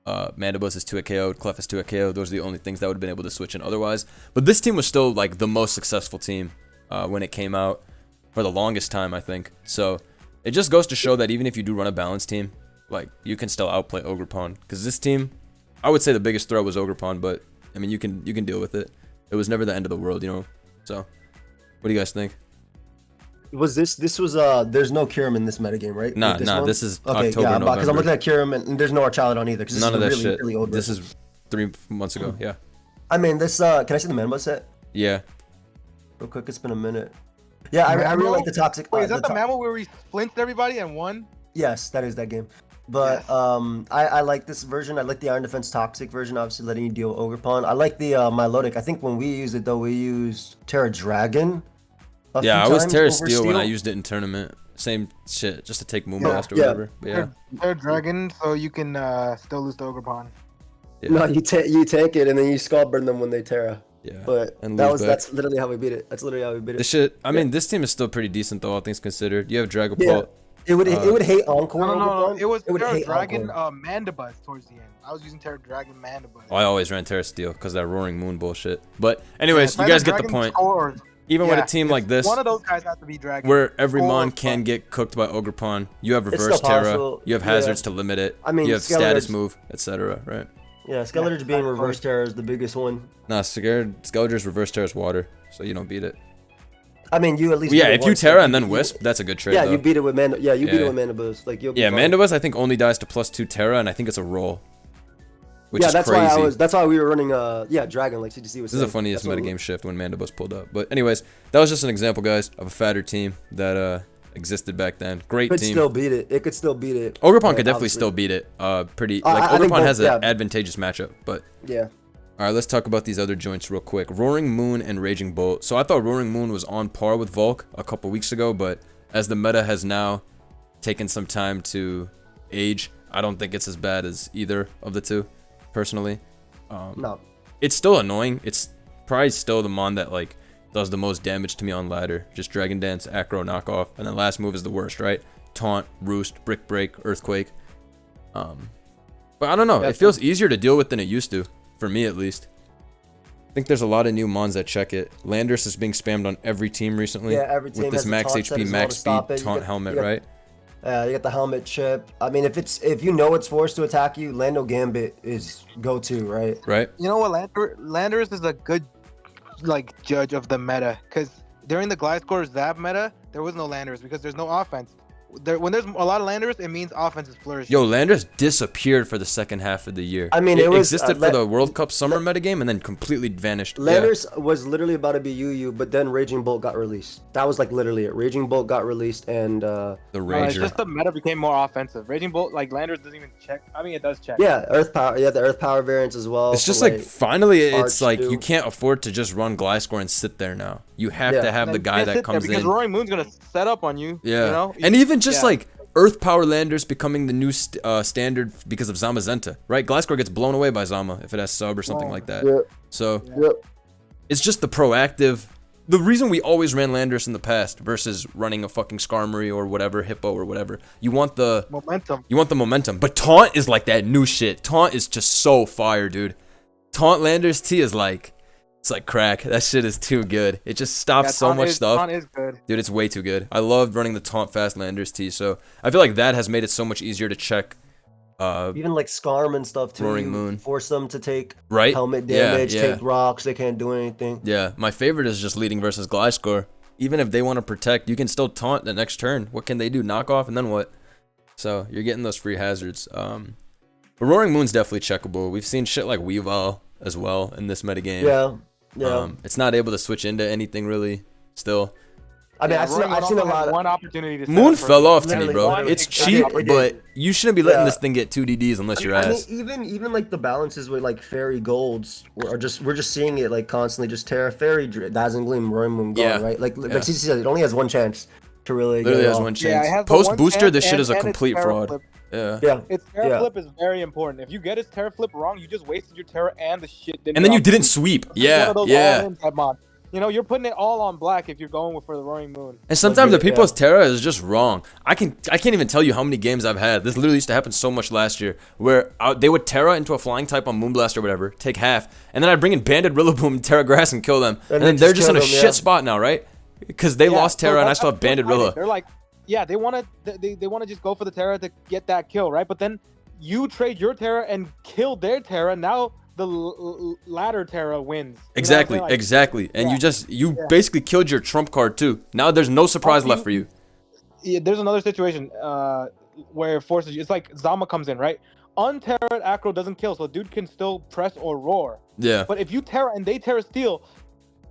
Mandibus is 2-hit KO'd, Clef is 2-hit KO'd. Those are the only things that would have been able to switch in otherwise. But this team was still like the most successful team when it came out for the longest time, I think. So it just goes to show that even if you do run a balanced team, like you can still outplay Ogerpon. Because this team, I would say the biggest threat was Ogerpon, but I mean you can deal with it. It was never the end of the world, you know. So what do you guys think? Was this was there's no Kyurem in this metagame, right? Nah, this is October, yeah, November. Because I'm looking at Kyurem and there's no Archaladon either. Cause this None is of that really, shit. Really old this is 3 months ago. Yeah. I mean, this. Can I see the Manbo set? Yeah. Real quick, it's been a minute. Yeah, I really like the toxic. Wait, is that the Mammal where we flinched everybody and won? Yes, that is that game. But yes. I like this version. I like the Iron Defense Toxic version, obviously letting you deal with Ogerpon. I like the Milotic. I think when we used it though, we used Terra Dragon. Yeah, I was Terra Steel when I used it in tournament. Same shit, just to take Moonblast or whatever. But yeah. Terra Dragon, so you can still lose to Ogerpon. Yeah. No, you tank it and then you skull burn them when they Terra. Yeah, but that's literally how we beat it. That's literally how we beat it. This shit. I mean, this team is still pretty decent though, all things considered. You have Dragapult. It would hate Encore. No. It was Terra Dragon Mandibuzz towards the end. I was using Terra Dragon Mandibuzz. Oh, I always ran Terra Steel because that Roaring Moon bullshit. But anyways, you guys get the point. Even with a team like this, one of those guys has to be Dragon. Where every mon can get cooked by Ogerpon. You have reverse Terra. You have hazards to limit it. I mean, you have status move, etc. Right? Yeah, Skeletor's being reverse Terra is the biggest one. Nah, Skeletor's reverse Terra's water, so you don't beat it. I mean, you at least. Yeah, if you Terra and then Wisp, that's a good trade. Yeah, though. You beat it with beat it with Mandibuzz. Like you'll. Yeah, Mandibuzz I think only dies to +2 Terra, and I think it's a roll. Which is that's crazy. why that's why we were running Dragon like CTC was saying. This is the funniest metagame shift when Mandibuzz pulled up. But anyways, that was just an example, guys, of a fatter team that existed back then. Great team. Could still beat it. It could still beat it. Ogerpon could definitely still beat it. Ogerpon has an advantageous matchup, but yeah. All right, let's talk about these other joints real quick. Roaring Moon and Raging Bolt. So I thought Roaring Moon was on par with Volk a couple weeks ago, but as the meta has now taken some time to age, I don't think it's as bad as either of the two, personally. No. It's still annoying. It's probably still the mon that like does the most damage to me on ladder. Just Dragon Dance, Acro, Knockoff, and then last move is the worst, right? Taunt, Roost, Brick Break, Earthquake. But I don't know. It feels easier to deal with than it used to. For me, at least. I think there's a lot of new mons that check it. Landers is being spammed on every team recently. Yeah, every team with this max HP, max speed, taunt helmet, right? You got the helmet chip. I mean, if you know it's forced to attack you, Lando Gambit is go-to, right? Right. You know what? Landers is a good like judge of the meta because during the Gliscor Zap meta, there was no Landers because there's no offense. When there's a lot of Landers, it means offense is flourishing. Yo, Landers disappeared for the second half of the year. I mean, it existed for the World Cup summer metagame and then completely vanished. Landers was literally about to be UU, but then Raging Bolt got released. That was like literally it. Raging Bolt got released and the Ranger. It's just the meta became more offensive. Raging Bolt, like Landers doesn't even check. I mean, it does check. Yeah, Earth Power. Yeah, the Earth Power variants as well. It's just like finally, it's like you can't afford to just run Gliscor and sit there now. You have to have the guy that comes in. Because Roaring Moon's gonna set up on you. Yeah. You know? And even just like Earth Power Landers becoming the new standard because of Zamazenta, right? Gliscor gets blown away by Zama if it has sub or something like that. So it's just the proactive. The reason we always ran Landers in the past versus running a fucking Skarmory or whatever, Hippo or whatever. You want the momentum. You want the momentum. But Taunt is like that new shit. Taunt is just so fire, dude. Taunt Lander's T is like, it's like crack. That shit is too good. It just stops so much stuff. Taunt is good. Dude, it's way too good. I loved running the Taunt Fast Lander's T, so I feel like that has made it so much easier to check. Even like Skarm and stuff too. Roaring Moon. Force them to take Right? helmet damage, Yeah. take rocks. They can't do anything. Yeah, my favorite is just leading versus Gliscor. Even if they want to protect, you can still taunt the next turn. What can they do? Knock off and then what? So you're getting those free hazards. But Roaring Moon's definitely checkable. We've seen shit like Weavile as well in this metagame. Yeah. It's not able to switch into anything really still. I mean, I've seen a lot of one opportunity to Moon fell off to me, literally bro. one. It's Exactly. cheap, but you shouldn't be letting Yeah. this thing get 2 DDs unless you're I mean, ass. even like the balances with like fairy golds, we're just seeing it like constantly. Just Terra, Fairy, Dazzling Gleam, Roaring Moon, gone, Yeah. right? Like Yeah. CTC said, it only has one chance to really Literally get it has off. one Yeah, it chance. has the Post one booster, chance this shit is a and its complete Terra fraud. flip. Yeah. Yeah. Its Terra Yeah. flip is very important. If you get its Terra flip wrong, you just wasted your Terra and the shit didn't. And then get you off. didn't sweep. This is one Yeah, of those yeah. all-in type mod. You know, you're putting it all on black if you're going for the Roaring Moon. And sometimes the Legit, people's Terra is just wrong. I can't even tell you how many games I've had. This literally used to happen so much last year, where they would Terra into a flying type on Moonblast or whatever, take half, and then I'd bring in Banded Rillaboom, Terra Grass, and kill them. And then they they're just just in a kill them, shit yeah. spot now, right? Because they lost so Terra and I that's- still have Banded that's Rilla. They're like, yeah, they want to they want to just go for the Terra to get that kill, right? But then you trade your Terra and kill their Terra. Now the latter Terra wins. You know what I'm Exactly, saying? Like, exactly. And yeah. you basically killed your trump card too. Now there's no surprise left for you. Yeah, there's another situation where it forces you. It's like Zama comes in, right? Unterra'd Acro doesn't kill, so dude can still press or roar. Yeah. But if you Terra and they Terra steal,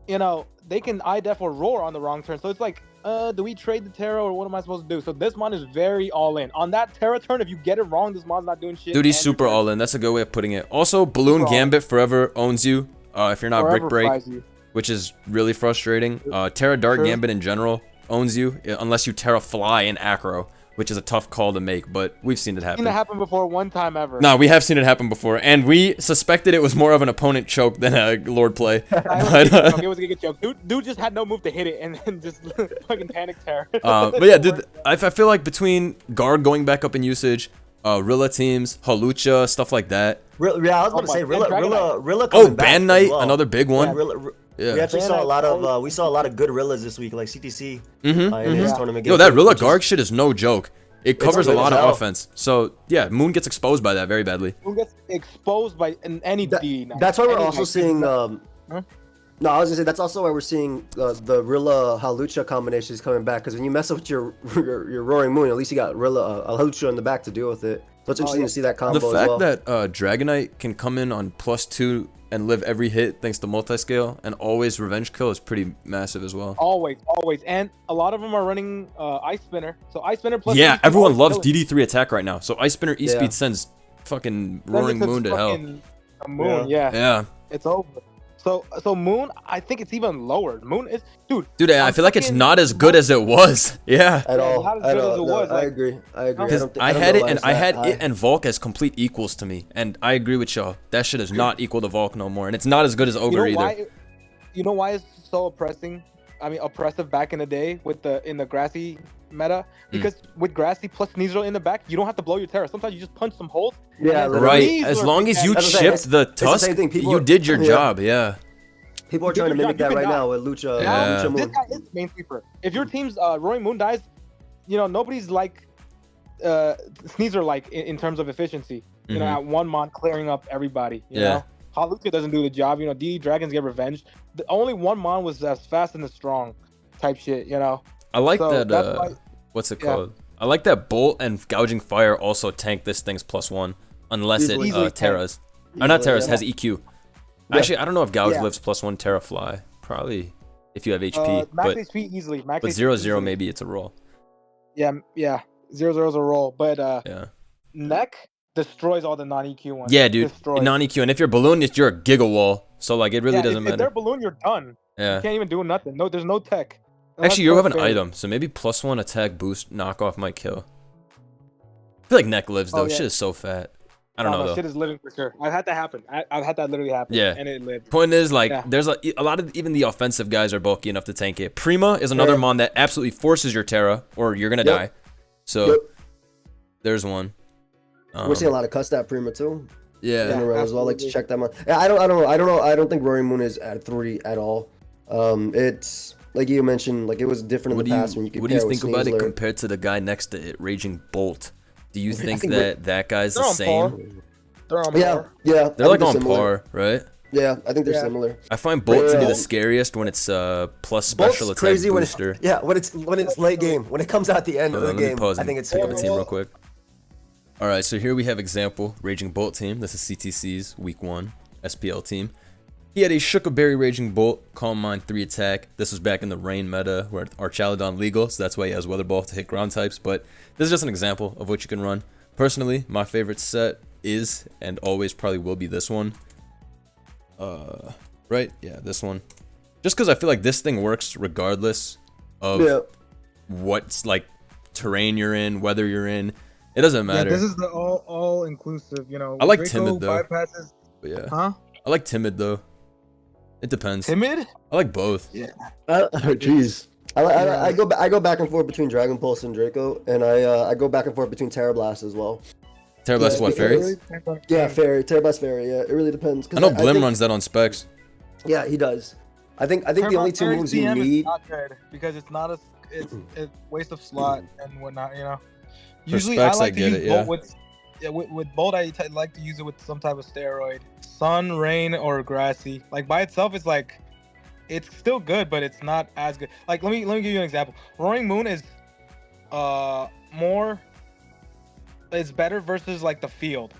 you know, they can IDEF or roar on the wrong turn. So it's like, do we trade the Terra or what am I supposed to do? So this mod is very all in. On that Terra turn, if you get it wrong, this mod's not doing shit. Dude, he's and super your all in. That's a good way of putting it. Also, Balloon Super all in. Gambit forever owns you if you're not forever Brick Break, fries you. which is really frustrating. Terra Dark True. Gambit in general owns you unless you Terra Fly in Acro, which is a tough call to make, but we've seen it Seen happen. that happen before one time ever. No, we have seen it happen before, and we suspected it was more of an opponent choke than a Lord play. It was gonna get choked. Dude just had no move to hit it and then just fucking panic Terra. But yeah, dude, I feel like between Guard going back up in usage, Rilla teams, Halucha, stuff like that. Yeah, I was about to my say God, Rilla Oh, coming back Band as Knight, well. another big one. Yeah, Rilla, Yeah. We actually Band saw a Knight lot of always- we saw a lot of good Rillas this week, like CTC Mhm, in his mhm. tournament. Yo, game, that Rilla which is- Garg shit is no joke. It covers a good lot as of hell. offense. So yeah, Moon gets exposed by that very badly. Who gets exposed by any That- D now. That's why we're Any also night. seeing. Huh? No, I was gonna say that's also why we're seeing the Rilla Halucha combinations coming back. Because when you mess up with your Roaring Moon, at least you got Rilla Halucha in the back to deal with it. So it's interesting yeah. to see that combo The as fact well. that Dragonite can come in on +2 and live every hit thanks to multi-scale and always revenge kill is pretty massive as well. Always. And a lot of them are running Ice Spinner. So Ice Spinner plus Yeah, E-Speed everyone always loves kill it. DD3 attack right now. So Ice Spinner E-Speed Yeah. sends fucking Then Roaring it's Moon to hell. fucking a Moon, yeah. Yeah. It's over. So Moon, I think it's even lower. Moon is, dude. Dude, I I'm feel like it's fucking- not as good as it was. Yeah. At Yeah, all, not as at good as all. it No, was, I like- agree. Because don't I don't had know it why and it's I that had high. it and Volk as complete equals to me. And I agree with y'all. That shit is not equal to Volk no more. And it's not as good as Ogre either. You know why it's so oppressive back in the day with in the grassy meta? Because with grassy plus Sneasel in the back, you don't have to blow your Terra. Sometimes you just punch some holes. Yeah, and then Right. Sneasel As or long Big as you Daddy- That's what I'm saying. chipped the the tusk, same thing. People you are- did your yeah. job. Yeah. People are You trying to can mimic die, that you right can now with Lucha. Yeah. Lucha This Moon. guy is main sweeper. If your team's Roaring Moon dies, you know nobody's like Sneasel like in terms of efficiency. You know, Mhm. at one mod clearing up everybody. You Yeah. know, Haluka doesn't do the job. You know, DD Dragons get revenge. The only one mod was as fast and as strong, type shit. You know. I like So that. that's why- What's it yeah. called? I like that Bolt and Gouging Fire also tank this thing's +1, unless it Easily Terras. Or not Easily, Terras, yeah. has EQ. Yeah. Actually, I don't know if Gouge Yeah. lives +1 Terra Fly. Probably if you have HP, Max but HP easily. Max but HP 0-0 easily. maybe it's a roll. Yeah. 0-0 is a roll, but Yeah. Neck destroys all the non-EQ ones. Yeah, dude. Destroys. Non-EQ, and if you're balloon, you're a Giga Wall. So like it really Yeah, doesn't if matter. they're balloon, you're done. You Yeah. can't even do nothing. No, there's no tech. Unless Actually, you have an Fairy. item, so maybe +1 attack boost knockoff might kill. I feel like Neck lives though. Oh, yeah. Shit is so fat. I don't know though. Shit is living for sure. I've had that happen. I've had that literally happen. Yeah. And it lived. Point is, like, Yeah. there's a lot of even the offensive guys are bulky enough to tank it. Prima is another Yeah. mon that absolutely forces your Terra, or you're gonna Yep. die. So Yep. there's one. We're seeing a lot of cuss that Prima too. Yeah. in a row as well. Like to check them out. Yeah, I don't know. I don't think Roaring Moon is at 3 at all. It's like you mentioned, like it was different in the past when you could. What do you think about it compared to the guy next to it, Raging Bolt? Do you think that guy's the same? They're on par. Yeah. They're like on par, right? Yeah, I think they're similar. I find Bolt to be the scariest when it's plus special Bolt's attack crazy booster. when it's late game. When it comes out at the end of the game, I think it's pick up a team real quick. All right, so here we have example Raging Bolt team. This is CTC's week 1 SPL team. He had a Shookaberry Raging Bolt, Calm Mind 3 attack. This was back in the Rain meta where Archaladon legal, so that's why he has Weather Ball to hit ground types. But this is just an example of what you can run. Personally, my favorite set is and always probably will be this one. Right? Yeah, this one. Just because I feel like this thing works regardless of what's like terrain you're in, weather you're in. It doesn't matter. Yeah, this is the all inclusive, you know. I like Draco Timid though. Bypasses, yeah. Huh? I like Timid though. It depends. Timid? I like both. Yeah. Jeez. I go back and forth between Dragon Pulse and Draco, and I go back and forth between Terra Blast as well. Terra Blast is what, Fairy? Yeah, Fairy. Terra Blast Fairy. Yeah, it really depends. I know Blim runs that on specs. Yeah, he does. I think the only 2 moves you need. Is not good because it's not it's a waste of slot and whatnot. You know. Usually specs, I like I to get use Bolt with Bolt. I like to use it with some type of steroid, Sun, Rain, or Grassy. Like by itself, it's like it's still good, but it's not as good. Like let me give you an example. Roaring Moon is it's better versus like the field.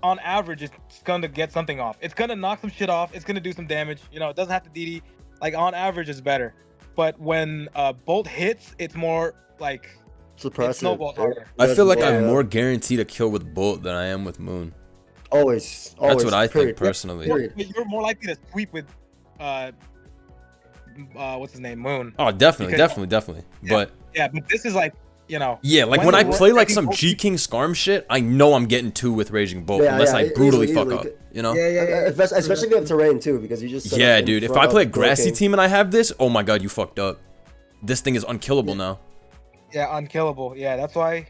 On average, it's gonna get something off. It's gonna knock some shit off. It's gonna do some damage. You know, it doesn't have to DD. Like on average, it's better. But when Bolt hits, it's more like it snowballs harder. I feel like I'm more guaranteed a kill with Bolt than I am with Moon. Always. That's what I think personally. You're more likely to sweep with what's his name, Moon. Oh, definitely. Yeah, But but this is like, you know. Yeah, like when I play like some G King Scarm shit, I know I'm getting 2 with Raging Bolt unless I brutally fuck up. You know? Yeah. Especially if you have terrain too, because you just. Yeah, dude. If I play a grassy team and I have this, oh my god, you fucked up. This thing is unkillable now. Yeah, unkillable. Yeah, that's why.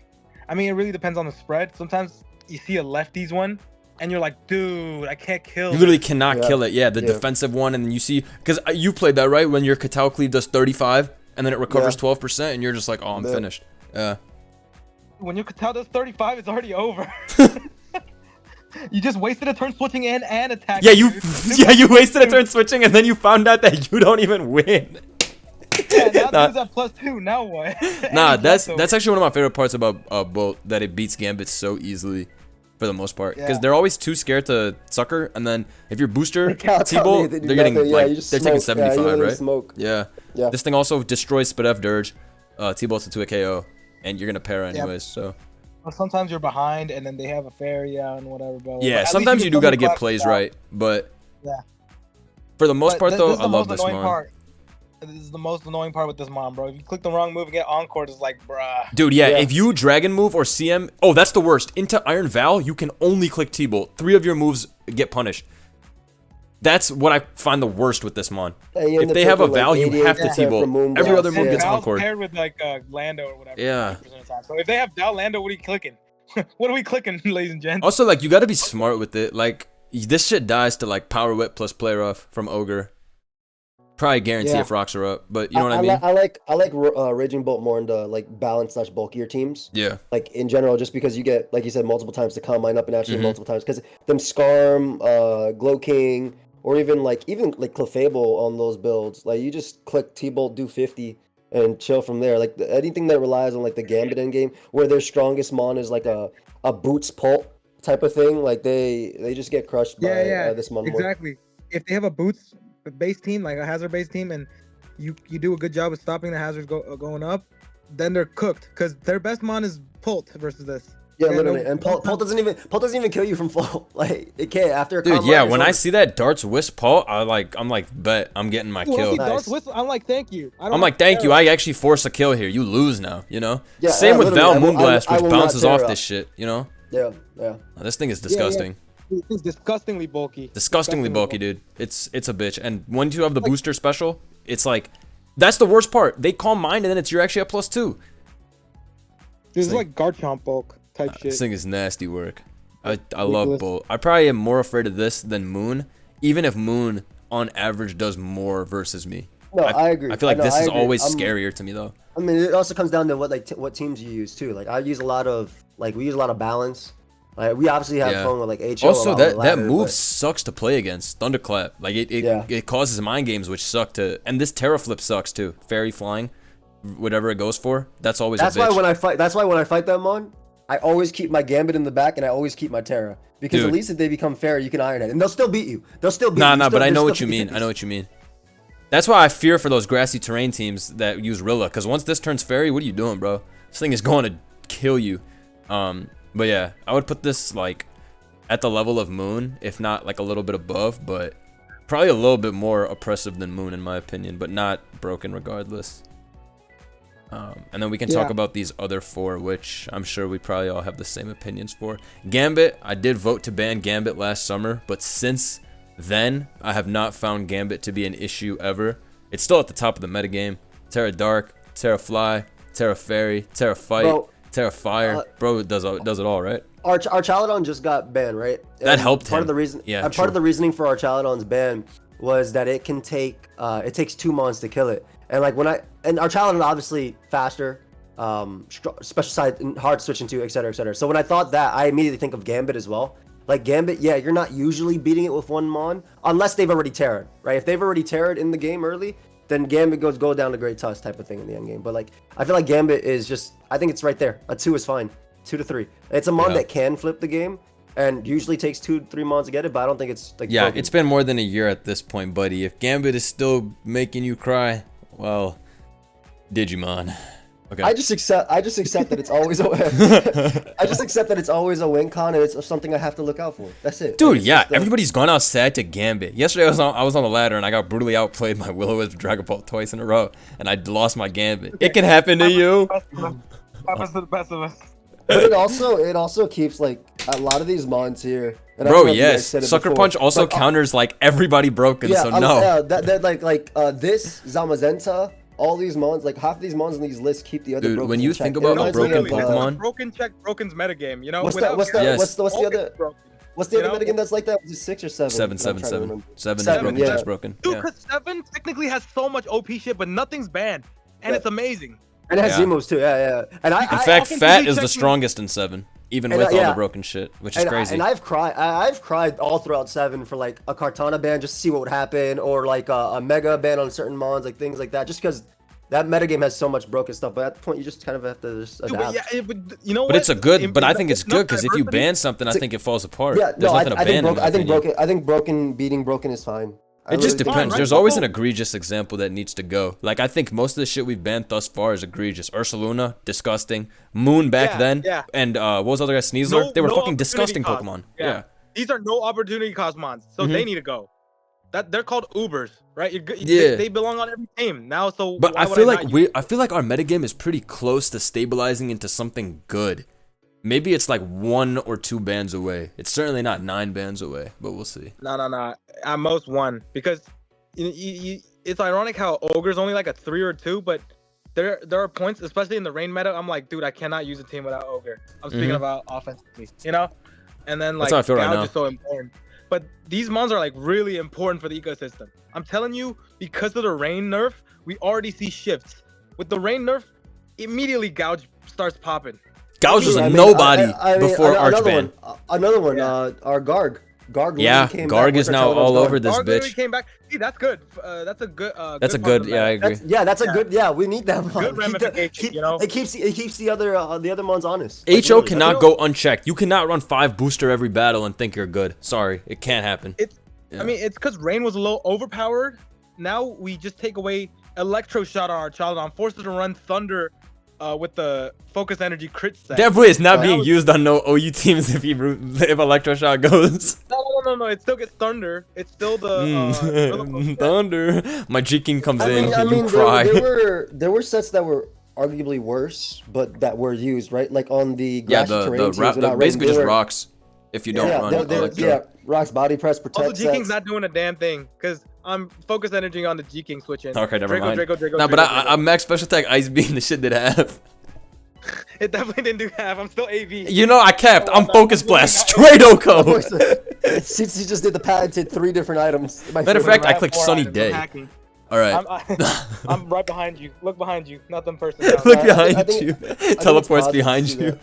I mean, it really depends on the spread. Sometimes you see a lefties one, and you're like, dude, I can't kill. You literally cannot kill it. Yeah, the defensive one, and then you see, because you played that right when your Katao Cleave does 35, and then it recovers 12%, and you're just like, oh, I'm finished. Yeah. When your Katao does 35, it's already over. You just wasted a turn switching and attacking. Yeah, you wasted a turn switching, and then you found out that you don't even win. Yeah, now dude's at +2. Now what? Nah, that's actually one of my favorite parts about Bolt, that it beats Gambit so easily, for the most part, because they're always too scared to sucker, and then if your booster T-Bolt, they're getting they're taking 75, right? Smoke. Yeah. This thing also destroys Spadef Dirge, T-Bolts into a KO, and you're gonna para anyways. So. Well, sometimes you're behind, and then they have a fairy out and whatever. But yeah, sometimes you do gotta get plays right, but for the most part though, I love this one. This is the most annoying part with this mon, bro. If you click the wrong move and get Encore, it's like, bruh. Dude, if you Dragon move or CM... Oh, that's the worst. Into Iron Val, you can only click T-Bolt. 3 of your moves get punished. That's what I find the worst with this mon. If they have a Val, you have to T-Bolt. Every other move gets Encore. Paired with like Lando or whatever. Yeah. So if they have Val Lando, what are you clicking? What are we clicking, ladies and gents? Also, like, you gotta be smart with it. Like, this shit dies to, like, Power Whip plus Play Rough from Ogre. Probably guarantee if rocks are up, but you know what I mean? I like Raging Bolt more into like balance / bulkier teams. Yeah. Like in general, just because you get, like you said, multiple times to Calm Mind up and actually multiple times. Because them Scarm, Glow King, or even Clefable on those builds, like you just click T-Bolt, do 50, and chill from there. Like anything that relies on like the Gambit endgame, where their strongest mon is like a Boots Pult type of thing, like they just get crushed by this mon. Exactly. If they have a Boots base team, like a hazard base team, and you do a good job of stopping the hazards going up, then they're cooked, because their best mon is Pult versus this. Yeah, literally. And Pult doesn't even kill you from full. Like it can't after. Dude, yeah. When I see that Darts Wisp Pult, I'm like, bet I'm getting my kill. Darts Wisp, I'm like, thank you. I'm like, thank you. I actually force a kill here. You lose now. You know. Yeah, same with Val Moonblast, which bounces off this shit. You know. Yeah. This thing is disgusting. It's disgustingly bulky. Disgustingly bulky, dude. It's a bitch. And when you have the booster special, it's like, that's the worst part. They Calm Mind, and then you're actually at +2. This is like Garchomp bulk type shit. This thing is nasty work. I love both. I probably am more afraid of this than Moon, even if Moon on average does more versus me. No, I agree. I feel like this is always scarier to me though. I mean, it also comes down to what teams you use too. Like I use a lot of we use a lot of balance. Like we obviously have fun with like HO. Also, that move sucks to play against. Thunderclap. Like it causes mind games which suck to. And this Terra Flip sucks too. Fairy flying, whatever it goes for. That's always. That's why when I fight. That's why when I fight them on, I always keep my Gambit in the back and I always keep my Terra because at least if they become fairy, you can Iron Head and they'll still beat you. They'll still beat you. Nah, but I know what you mean. I know what you mean. That's why I fear for those grassy terrain teams that use Rilla, because once this turns fairy, what are you doing, bro? This thing is going to kill you. But yeah, I would put this like at the level of Moon, if not like a little bit above, but probably a little bit more oppressive than Moon in my opinion, but not broken regardless. And then we can talk about these other 4, which I'm sure we probably all have the same opinions for. Gambit, I did vote to ban Gambit last summer, but since then, I have not found Gambit to be an issue ever. It's still at the top of the metagame. Terra Dark, Terra Fly, Terra Fairy, Terra Fight, Terra Fire. Bro, it does it all, right? Our Chaladon just got banned, right? That helped part of the reason. Yeah, part of the reasoning for our Chaladon's ban was that it can take it takes 2 months to kill it. And like our Chaladon obviously faster, special side, hard to switch into, etc., etc. So when I thought that, I immediately think of Gambit as well. Like Gambit, yeah, you're not usually beating it with 1 Mon unless they've already terrored, right? If they've already terrored in the game early, then Gambit go down to Great Tusk type of thing in the end game. But like, I feel like Gambit is just, I think it's right there. A 2 is fine, 2 to 3. It's a Mon that can flip the game, and usually takes 2-3 Mons to get it. But I don't think it's like broken. It's been more than a year at this point, buddy. If Gambit is still making you cry, well, Digimon. Okay. I just accept that it's always a I just accept that it's always a win con and it's something I have to look out for. That's it. Dude, everybody's gone outside to Gambit. Yesterday I was on the ladder and I got brutally outplayed by Will-O-Wisp Dragon Ball twice in a row and I lost my Gambit. It can happen to you. Happens to the best of us. But it also keeps like a lot of these mons here. And bro, yes. Sucker before, Punch also counters like everybody broken, so no. This Zamazenta, all these mons, like half these mons in these lists keep the other. Dude, when you think about a broken Pokemon, broken check broken's metagame. You know, what's the other metagame that's like that? Was it 6 or 7? 7. 7 is broken. Dude, because 7 technically has so much OP shit, but nothing's banned, and it's amazing. And it has Z-moves too, yeah. And in fact, Fat is the strongest in 7, even with all the broken shit, which is crazy. And I've cried all throughout 7 for like a Kartana ban just to see what would happen, or like a Mega ban on certain mons, like things like that, just because that metagame has so much broken stuff. But at the point, you just kind of have to just adapt. But you know what? But it's a good. But I think it's good because if you ban something, I think it falls apart. Yeah, no, I think beating broken is fine. It just depends. There's always an egregious example that needs to go. Like, I think most of the shit we've banned thus far is egregious. Ursaluna, disgusting. Moon back then. And what was the other guy? Sneasler? They were fucking disgusting Pokemon. Yeah. These are no opportunity cost mons, so they need to go. They're called Ubers, right? They belong on every team now. So, but I feel like our metagame is pretty close to stabilizing into something good. Maybe it's like 1 or 2 bans away. It's certainly not 9 bans away, but we'll see. No. At most 1, because it's ironic how Ogre's only like a 3 or 2, but there are points, especially in the rain meta. I'm like, dude, I cannot use a team without Ogre. I'm speaking about offensively, you know. And then like Gouge is so important. But these mons are like really important for the ecosystem. I'm telling you, because of the rain nerf, we already see shifts. With the rain nerf, immediately Gouge starts popping. Gouge was a nobody before Archban. Another one, our Garg. Garg is now all over this bitch. Came back. See, that's good. That's a good. I agree. That's a good. Yeah, we need that. Good ramification, you know. It keeps the other mons honest. HO cannot go unchecked. You cannot run 5 booster every battle and think you're good. Sorry, it can't happen. I mean, it's because Rain was a little overpowered. Now we just take away Electro Shot on our Chaladon, force it to run Thunder. With the focus energy crit set. That boy is not being used on no OU teams if Electroshot goes. No. It still gets Thunder. It's still the Thunder. My G-King comes in. You cry. There were sets that were arguably worse, but that were used, right? Like on the grassy terrain teams. Basically just rocks. If you don't run Electro. Rocks, body press, protect. Also, G-King's not doing a damn thing because I'm focus energy on the G-King switching. Okay, never mind. Draco, no, but I'm max special attack Ice Beam the shit that I have. It definitely didn't do half. I'm still AV. You know I kept. I'm Focus Blast. Straight Oko. CTC just did the patented 3 different items. Matter of fact, I clicked Sunny Day. All right. I'm right behind you. Look behind you. Not them person. Look behind you. Teleports behind you.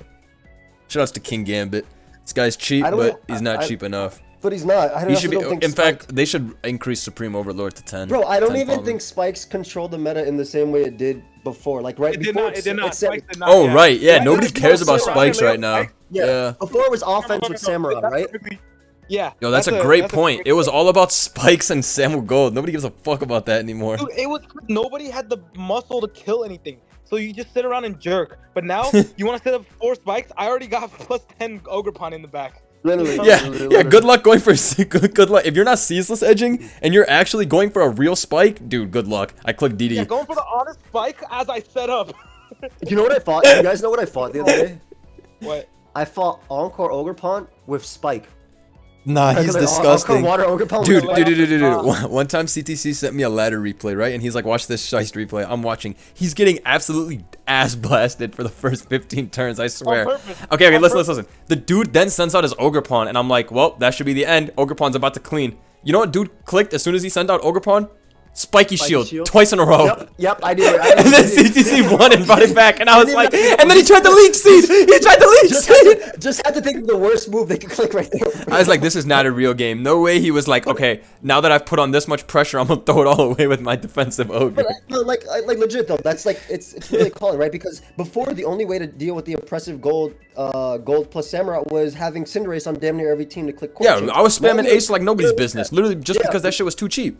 Shoutouts to Kingambit. This guy's cheap, but he's not cheap enough. But he's not. He should be. In fact, they should increase Supreme Overlord to 10. Bro, I don't even think spikes control the meta in the same way it did before. Like right before. It did not. Oh right, yeah. Nobody cares about spikes right now. Yeah. Before it was offense with Samurai, right? Yeah. Yo, that's a great point. It was all about spikes and Samuel Gold. Nobody gives a fuck about that anymore. Dude, it was nobody had the muscle to kill anything. So you just sit around and jerk. But now you want to set up 4 spikes? I already got plus 10 Ogerpon in the back. Literally. Yeah. Good luck going for good luck. If you're not ceaseless edging and you're actually going for a real spike, dude, good luck. I clicked DD. Yeah, going for the honest spike as I set up. You know what I fought? You guys know what I fought the other day? What? I fought Encore Ogerpon with Spike. Nah, he's disgusting. Water Ogerpon Dude. One time CTC sent me a ladder replay, right? And he's like, watch this Shiest replay. I'm watching. He's getting absolutely ass blasted for the first 15 turns, I swear. Okay, listen. The dude then sends out his Ogerpon, and I'm like, well, that should be the end. Ogerpon's about to clean. You know what dude clicked as soon as he sent out Ogerpon? Spiky shield twice in a row. Yep, I did. And then CTC won and brought it back, and I was like, and then he tried to leech seed. Just had to think of the worst move they could click right there. I was like, this is not a real game. No way. He was like, okay, now that I've put on this much pressure, I'm gonna throw it all away with my defensive ogre. But like legit though, that's like it's really calling, right? Because before the only way to deal with the oppressive gold plus Samurai was having Cinderace on damn near every team to click. Yeah, I was spamming Ace like nobody's business, literally just because that shit was too cheap.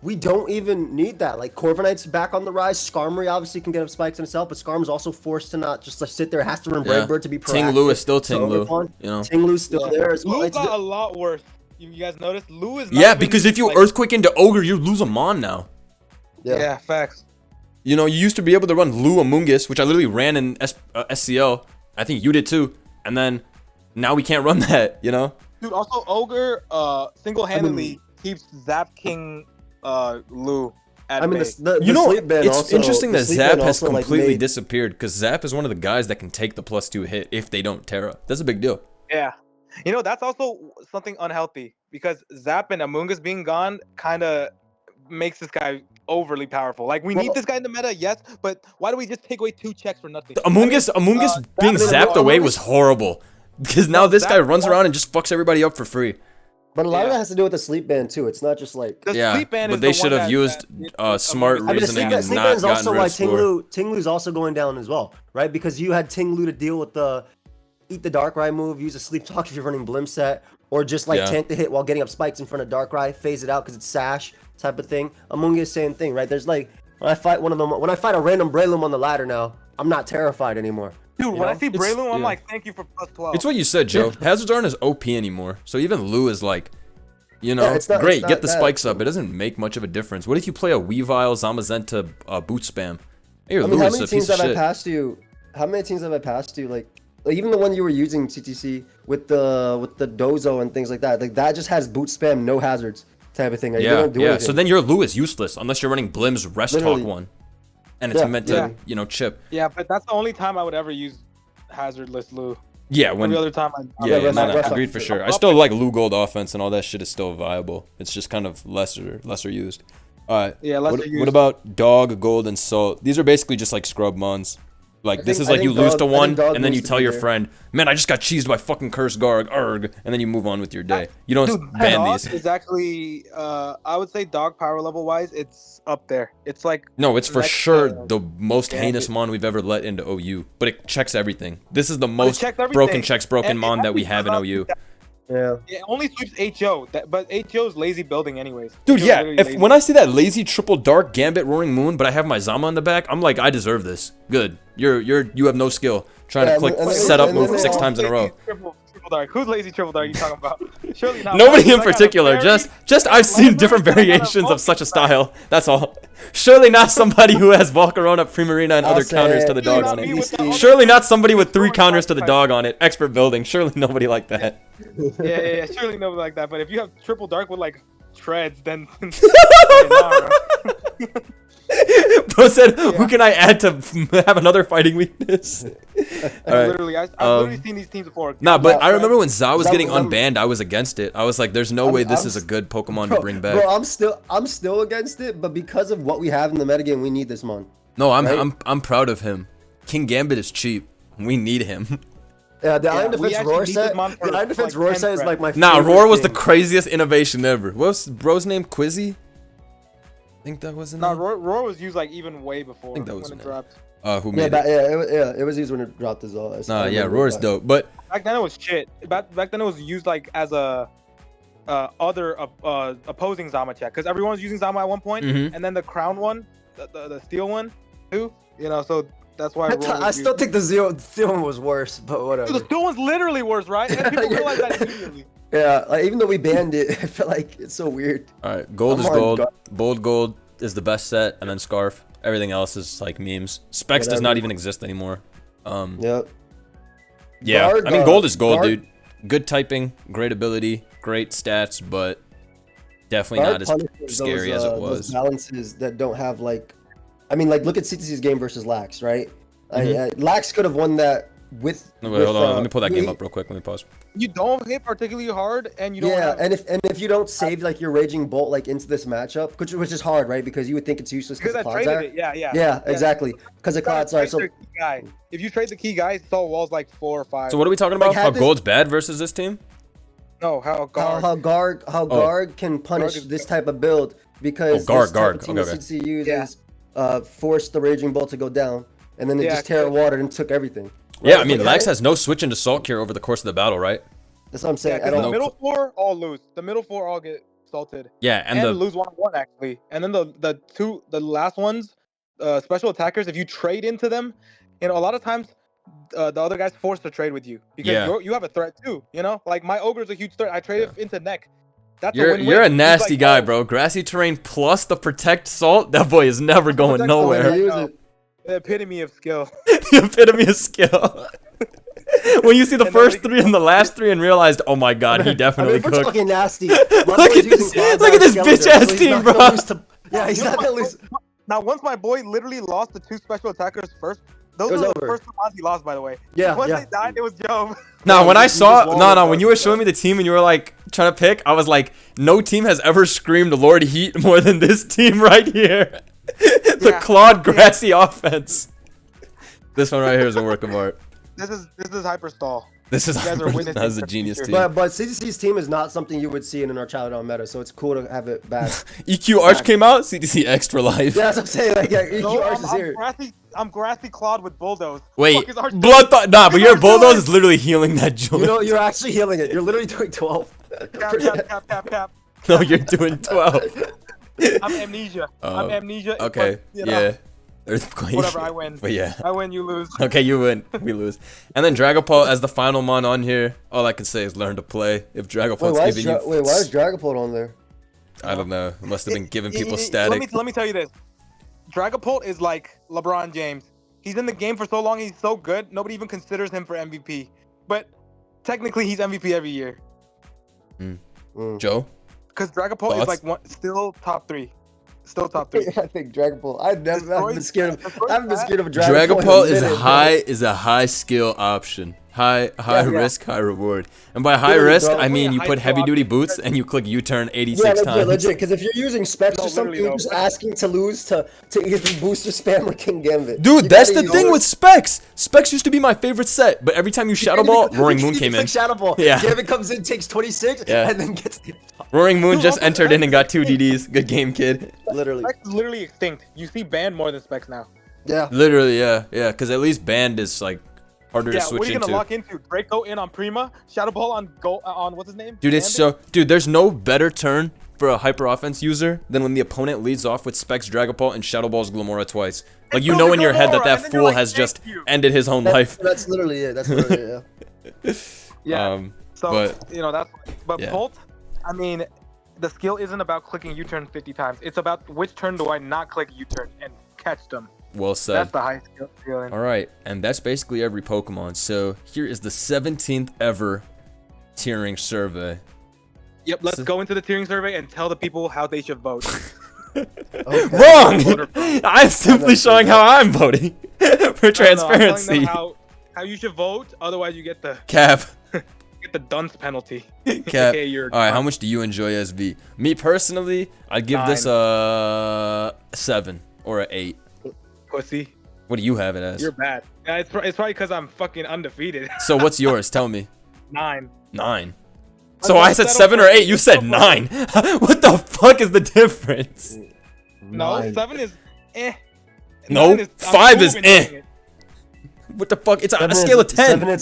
We don't even need that. Like Corviknight's back on the rise. Skarmory obviously can get up spikes himself, but Skarm's also forced to not just like sit there. Has to run Brave to be proactive. Ting Lu is still Ting Lu. You know, Ting Lu's still there as well. Lu got a lot worse. You guys noticed? Lu is. Yeah, because if you Earthquake into Ogre, you lose a Mon now. Yeah, facts. You know, you used to be able to run Lu Amoongus, which I literally ran in SCL. I think you did too. And then now we can't run that. You know. Dude, also Ogre single-handedly keeps Zap King. Lu at it's interesting that Zap has completely disappeared because Zap is one of the guys that can take the +2 hit if they don't Terra. That's a big deal. Yeah, you know that's also something unhealthy because Zap and Amoongus being gone kind of makes this guy overly powerful. Like we need this guy in the meta, yes, but why do we just take away 2 checks for nothing? Amoongus being zapped away was horrible because now this guy runs around and just fucks everybody up for free. But a lot of that has to do with the sleep band too. It's not just like sleep band but they should have used smart reasoning and not gotten rid of score. Ting Lu's also going down as well, right? Because you had Ting Lu to deal with the eat the Darkrai move, use a sleep talk if you're running Blim set, or just like tank the hit while getting up spikes in front of Darkrai, phase it out because it's sash type of thing. Amoongus same thing, right? There's like when I fight a random Breloom on the ladder now, I'm not terrified anymore. Dude, when I see Breloom, I'm like, thank you for +12. It's what you said, Joe. Hazards aren't as OP anymore. So even Lu is like, you know, great, get the spikes up. It doesn't make much of a difference. What if you play a Weavile, Zamazenta, boot spam? Hey, how many teams have I passed you? How many teams have I passed you? Like even the one you were using, CTC, with the Dozo and things like that. Like that just has boot spam, no hazards type of thing. Like, yeah. So then your Lu is useless unless you're running Blim's Rest Talk one. And it's meant to, you know, chip. Yeah, but that's the only time I would ever use hazardless Lu. Yeah, when every other time agreed for sure. I still like Lu Gold offense and all that shit is still viable. It's just kind of lesser used. All right. Yeah, lesser used. What about Dog, Gold, and Salt? These are basically just like scrub mons. Like this is like you lose to one, and then you tell your friend, "Man, I just got cheesed by fucking Cursed Garg, arg," and then you move on with your day. You don't ban these. It's actually, I would say, Dog power level wise, it's up there. It's like it's for sure the most heinous mon we've ever let into OU, but it checks everything. This is the most broken mon that we have in OU. Yeah. It only sweeps HO, but HO's lazy building anyways. Dude, yeah. When I see that lazy triple dark Gambit Roaring Moon, but I have my Zama on the back, I'm like, I deserve this. Good. You have no skill. Trying to click setup move 6 times in a row. Triple dark. Who's lazy triple dark? You talking about? Surely not. Nobody in particular. Just I've seen different variations of such a style. That's all. Surely not somebody who has Volcarona, Primarina, and other counters to the dog on it. Surely not somebody with 3 counters to the dog on it. Expert building. Surely nobody like that. Yeah. Surely nobody like that. But if you have triple dark with like treads than. Bro said, "Who can I add to have another fighting weakness?" Right. Literally, I've literally seen these teams before. Nah, but I remember when Za was getting unbanned, I was against it. I was like, "There's no way this is a good Pokemon to bring back." Bro, I'm still against it, but because of what we have in the metagame, we need this mon. No, I'm proud of him. Kingambit is cheap. We need him. Yeah, the Iron Defense Roar set. The Iron Defense Roar set is like my favorite. Nah, Roar was the craziest innovation ever. What's bro's name? Quizzy? I think that was the name. Roar was used like even way before. I think that was when it dropped. Who made it? It was used when it dropped as well. Nah, yeah, Roar is dope, but back then it was shit. Back then it was used like as a other opposing Zama check, because everyone was using Zama at one point, and then the crown one, the steel one too. You know, so that's why. I still think the steel one was worse, but whatever. Dude, the steel one's literally worse, right? And people realize that immediately. Yeah, like even though we banned it, I feel like it's so weird. All right, gold is gold. Bold gold is the best set, and then scarf. Everything else is like memes. Specs does not even exist anymore. Yep. Yeah, I mean gold is gold, dude. Good typing, great ability, great stats, but definitely not as scary as it was. Those balances that don't have like, I mean, like look at CTC's game versus Lax, right? Lax could have won that with. No, wait, hold on. Let me pull that game up real quick. Let me pause. You don't hit particularly hard, and you don't. Yeah, and if you don't save like your Raging Bolt like into this matchup, which is hard, right? Because you would think it's useless because I traded it. Yeah, exactly. Because of clouds are. So if you trade the key guy, it's all walls like 4 or 5. So what are we talking about? How gold's bad versus this team? No, how Garg can punish this type of build because Garg. CTC uses forced the Raging Bolt to go down, and then it just Terra Watered and took everything. Right? Yeah, I mean, Lax has no switch into Salt Cure over the course of the battle, right? That's what I'm saying. Yeah, the middle 4 all lose. The middle 4 all get salted. Yeah, and lose 1-1 actually. And then the last ones, special attackers, if you trade into them, you know, a lot of times the other guy's forced to trade with you because you have a threat too. You know, like my ogre's a huge threat. I traded into neck. That's you're a nasty guy, bro. Grassy terrain plus the protect salt. That boy is never going nowhere. The epitome of skill. The epitome of skill. When you see the first 3 and the last 3 and realized, oh my god, he definitely cooked. Fucking nasty. Look at this bitch ass team, bro. Yeah, he's not gonna lose. Now, once my boy literally lost the 2 special attackers first, those were the first 2 ones he lost, by the way. Yeah. Once they died, it was Joe. No, when I saw, when you were showing me the team and you were like trying to pick, I was like, no team has ever screamed Lord Heat more than this team right here. The Claude Grassy offense. This one right here is a work of art. This is Hyperstall. This is that's a genius team. But CTC's team is not something you would see in our childhood meta, so it's cool to have it back. EQ Arch came out, CTC extra life. Yeah, that's what I'm saying. Like, EQ Arch is here. I'm Grassy Claude with Bulldoze. Wait, but your Bulldoze is literally healing that joint. You know, you're actually healing it. You're literally doing 12. Cap. No, you're doing 12. I'm Amnesia. I'm Amnesia. Okay, but, you know, whatever, I win. But yeah. I win, you lose. Okay, you win, we lose. And then Dragapult as the final mon on here. All I can say is learn to play. If Dragapult's giving you... Wait, why is Dragapult on there? I don't know. It must have been giving people static. Let me tell you this. Dragapult is like LeBron James. He's in the game for so long, he's so good, nobody even considers him for MVP. But technically, he's MVP every year. Joe? Because Dragapult is like still top 3. Still top 3. I think Dragapult. I've been scared of. I haven't been scared of a Dragapult. is a high skill option. High risk, high reward. And by high risk, I mean you put heavy duty boots and you click U-turn 86 times. Legit. Because if you're using specs or something, you're just asking to lose to either booster spam or Kingambit. Dude, that's the thing with specs. Specs used to be my favorite set, but every time you Shadow Ball, Roaring Moon came in. Shadow Ball. Yeah. Gambit comes in, takes 26, and then gets the Roaring Moon just entered in and got 2 DDs. Good game, kid. Literally. Specs is literally extinct. You see banned more than specs now. Yeah. Literally, yeah. Because at least banned is like harder to switch into. What are you gonna lock into? Draco in on Prima, Shadow Ball on what's his name? Dude, there's no better turn for a hyper offense user than when the opponent leads off with Specs Dragapult and Shadow Balls Glamora twice. Like you know in your head that fool has just ended his own life. That's literally it. That's literally it. Yeah. But you know Bolt, I mean, the skill isn't about clicking U-turn 50 times. It's about which turn do I not click U-turn and catch them. Well said. That's the high skill feeling. All right, and that's basically every Pokemon. So here is the 17th ever tiering survey. Yep, let's go into the tiering survey and tell the people how they should vote. Wrong! I'm simply showing how I'm voting for transparency. No, how you should vote, otherwise you get the Cap. get the dunce penalty. Cap. Alright, how much do you enjoy SV? Me personally, I'd give 9. This a 7 or an 8. Pussy. What do you have it as? You're bad. Yeah, it's probably because I'm fucking undefeated. So what's yours? Tell me. 9. 9. So I said 7 or 8. You said 9. What the fuck is the difference? No, 7 is eh. No, 5 is eh. What the fuck? It's on a scale of 10.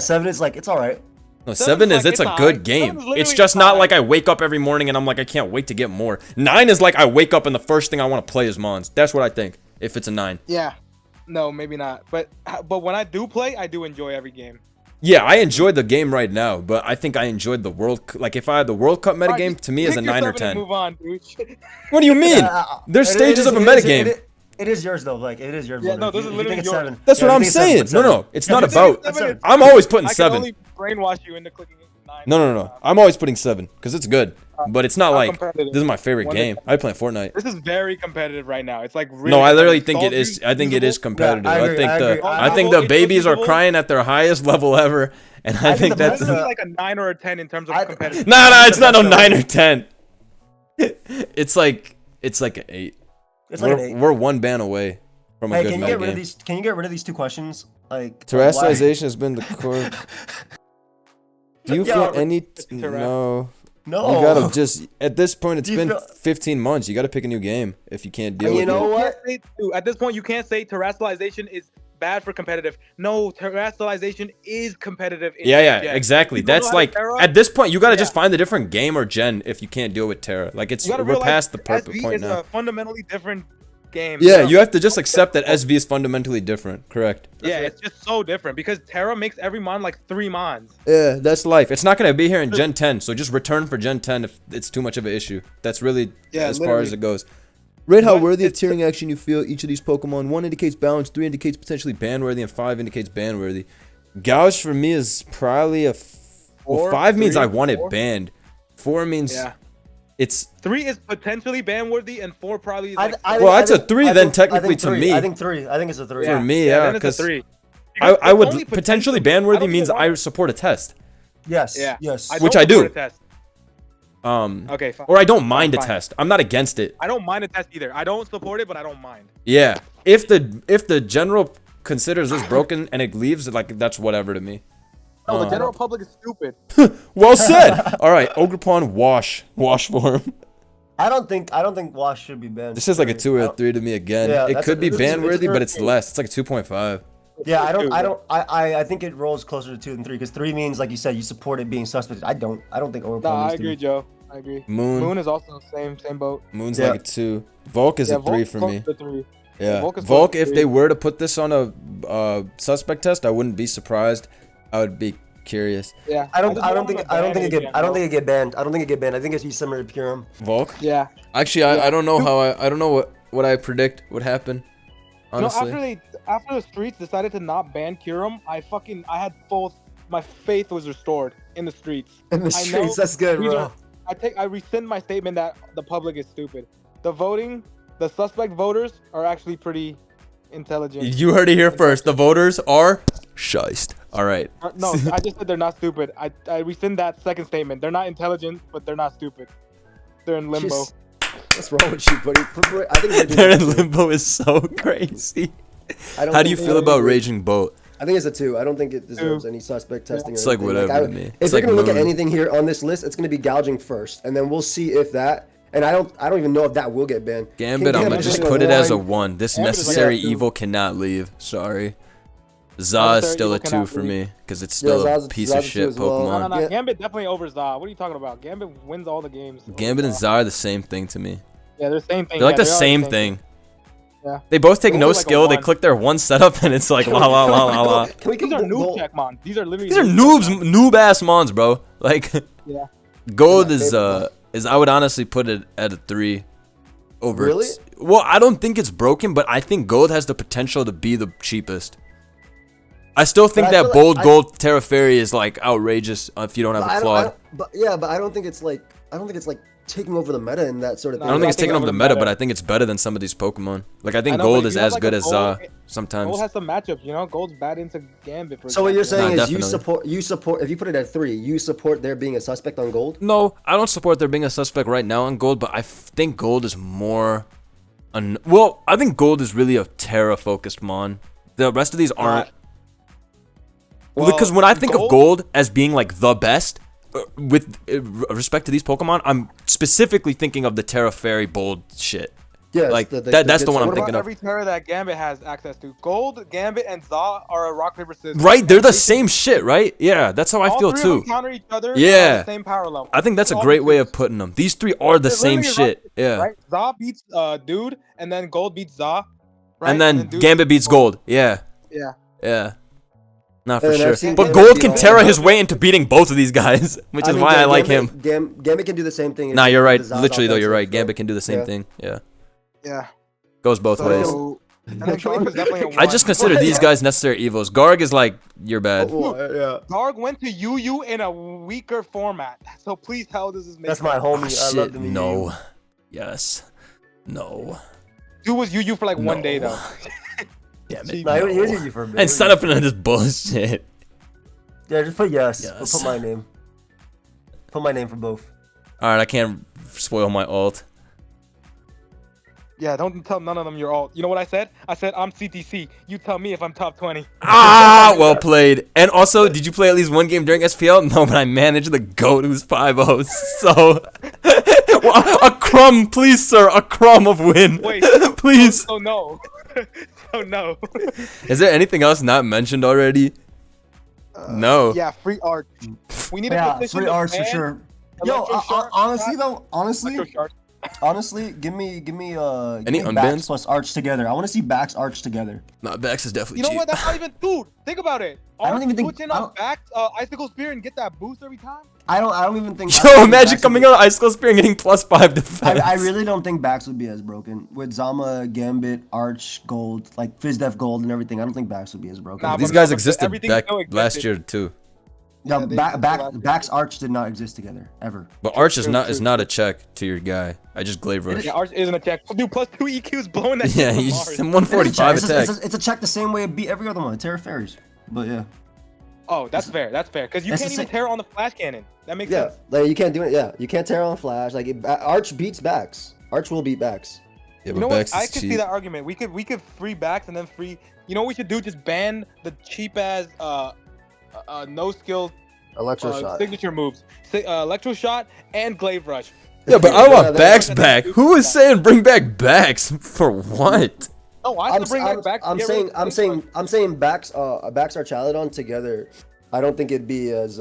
7 is like, it's alright. No, 7 is, it's a good game. It's just not like I wake up every morning and I'm like, I can't wait to get more. 9 is like I wake up and the first thing I want to play is Mons. That's what I think, if it's a 9. Yeah. No, maybe not. But when I do play, I do enjoy every game. Yeah, I enjoyed the game right now, but I think I enjoyed the World... Like, if I had the World Cup metagame, to me is a 9 or 10. Move on, dude. What do you mean? There's stages of a metagame. It is yours, though. Like, it is yours. Yeah, no, this is literally yours. 7. That's what I'm saying. No, it's not about... I'm always putting 7. I can only brainwash you into clicking 9. No. I'm always putting 7, because it's good. But it's not like, this is my favorite game. I play Fortnite. This is very competitive right now. It's like really... No, I literally think it is. I think it is competitive. I think the babies are crying at their highest level ever. And I think that's like a 9 or a 10 in terms of competitive. No, it's not no 9 or 10. It's like an 8. We're one ban away from a good metagame. Can you get rid of these 2 questions? Like, terrestrialization has been the core. Do you feel any? No. No. You gotta just, at this point, it's been 15 months. You gotta pick a new game if you can't deal with it. You know what? At this point, you can't say terrestrialization is bad for competitive. No, terrestrialization is competitive. Yeah, exactly. That's like, at this point, you gotta just find a different game or gen if you can't deal with Terra. Like, we're past the perfect point now. It's a fundamentally different game. Yeah, you have to just accept that SV is fundamentally different. Correct. Yeah, it's just so different because Terra makes every mon like 3 mons. Yeah, that's life. It's not gonna be here in Gen 10, so just return for Gen 10 if it's too much of an issue. That's really as far as it goes. Rate how worthy of tiering action you feel each of these Pokemon. 1 indicates balance, 3 indicates potentially ban worthy, and 5 indicates ban worthy. Gouge for me is probably a... Well, 5 means I want it banned. 4 means... Yeah. It's 3 is potentially ban worthy, and 4 probably is like... Well, that's a 3 then technically to me. I think 3. I think it's a 3. For me, yeah, because I would potentially ban worthy means I support a test. Yes. Yeah. Yes. Which I do. Okay, fine. Or I don't mind a test. I'm not against it. I don't mind a test either. I don't support it, but I don't mind. Yeah. If the general considers this broken and it leaves, like, that's whatever to me. No, the general public is stupid. Well said. All right, Ogerpon wash form. I don't think wash should be banned. This is like a 2 or a 3 to me again. Yeah, it could be ban worthy, but it's less. It's like a 2.5. Yeah, I think it rolls closer to 2 than 3 because 3 means, like you said, you support it being suspect. I don't think Ogerpon. Nah, I agree, Joe. I agree. Moon is also the same boat. Moon's like a 2. Volk is a 3 for me. Yeah, Volk if they were to put this on a suspect test, I wouldn't be surprised. I would be curious. Yeah. I don't think it get banned. I think it's similar to Purim. Volk? Yeah. Actually, I don't know how I don't know what I predict would happen. Honestly. No, after the streets decided to not ban Kyurem, I had my faith was restored in the streets. That's good, bro. I rescind my statement that the public is stupid. The suspect voters are actually pretty intelligent. You heard it here first. The voters are shiced. All right. No, I just said they're not stupid. I rescind that second statement. They're not intelligent, but they're not stupid. They're in limbo. What's wrong with you, buddy? I think they're in limbo is so crazy. How do you feel about Raging Boat? I think it's a 2. I don't think it deserves any suspect testing. It's like whatever to me. If you're gonna look at anything here on this list, it's gonna be gouging first, and then we'll see if that. And I don't even know if that will get banned. Gambit, I'm gonna just put it as a 1. This necessary evil cannot leave. Sorry. Za is still a 2 for me because it's still a piece of shit Pokemon. No, Gambit definitely over Za. What are you talking about? Gambit wins all the games. Gambit and Za are the same thing to me. Yeah, they're the same thing. They're like the same thing. Yeah. They both take no skill. They click their one setup and it's like la la la la la. These are noob check mons. These are noob ass mons, bro. Like, yeah. Gold is I would honestly put it at a 3. Over. Really? Well, I don't think it's broken, but I think Gold has the potential to be the cheapest. I still think that bold gold Terra Fairy is like outrageous if you don't have a Claude. But I don't think it's like I don't think it's like taking over the meta in that sort of thing. I don't think it's taking over the meta, but I think it's better than some of these Pokemon. Like I think Gold is as good as sometimes. Gold has some matchups, you know. Gold's bad into Gambit. So what you're saying is definitely. you support if you put it at 3, you support there being a suspect on Gold? No, I don't support there being a suspect right now on Gold, but I think Gold is more. Well, I think Gold is really a Terra focused mon. The rest of these aren't. Well, because when I think of Gold as being like the best, with respect to these Pokemon, I'm specifically thinking of the Terra Fairy Bold shit. Yeah, like that's the one I'm thinking of. Every Terra that Gambit has access to. Gold, Gambit, and Za are a rock paper scissors. Right, they're the same shit, right? Yeah, that's how I feel too. All 3 of them counter each other. Yeah, the same power level. I think that's a great way of putting them. These 3 are the same shit. Yeah. Right? Za beats Dude, and then Gold beats Za. Right? And then Gambit beats Gold. Yeah. Yeah. Yeah. Not for sure. But Gold can Terra his way into beating both of these guys, which is why I like him. Gambit can do the same thing. Nah, you're right. Literally, though, you're right. Gambit can do the same thing. Yeah. Yeah. Goes both ways. And then Garg was definitely I just consider these guys necessary evils. Garg is like, you're bad. Garg went to UU in a weaker format. So please tell this is making. That's my homie. I love the No. Yes. No. Dude was UU for like 1 day, though. Damn it. No, he was UU for a bit. And sign up into this bullshit. Yeah, just put yes. Or put my name. Put my name for both. Alright, I can't spoil my alt. Yeah, don't tell none of them your alt. You know what I said? I said I'm CTC. You tell me if I'm top 20. Ah, well played. And also, did you play at least 1 game during SPL? No, but I managed the GOAT who's 5-0. So, a crumb, please, sir. A crumb of win. Wait, please. So no. So no. Is there anything else not mentioned already? No. Yeah, free arch. We need a petition free arch for sure. Yo, honestly though, honestly, give me Bax plus Arch together. I want to see Bax Arch together. Nah, Bax is definitely cheap. You know what? That's not even, dude. Think about it. I don't even think. Switch in on Bax, Icicle Spear and get that boost every time. I don't even think. Yo, imagine coming out of Icicle Spear and getting +5 defense. I really don't think Bax would be as broken with Zama, Gambit, Arch, Gold, like Fizdef Gold and everything. I don't think Bax would be as broken. Nah, these guys existed back last year too. No, Bax Arch did not exist together ever. But Arch is not a check to your guy. I just Glaive Rush. Yeah, Arch isn't a check. Dude, +2 EQs blowing that. Yeah, he's 145 attack. It's a check the same way it beat every other one, Terra Fairies. But yeah. Oh, that's fair. That's fair. Because you can't even Terra on the Flash Cannon. That makes sense. Yeah, like you can't do it. Yeah, you can't Terra on Flash. Like Arch beats Bax. Arch will beat Bax. Yeah, you know what? I could see that argument. We could free Bax and then free. You know what we should do? Just ban the cheap ass no skill. Electro shot. Signature moves. Electro shot and Glaive Rush. Yeah, but I want Bax back. Who is saying bring back Bax for what? Oh, I bring back Bax. I'm saying Bax Archaludon together. I don't think it'd be as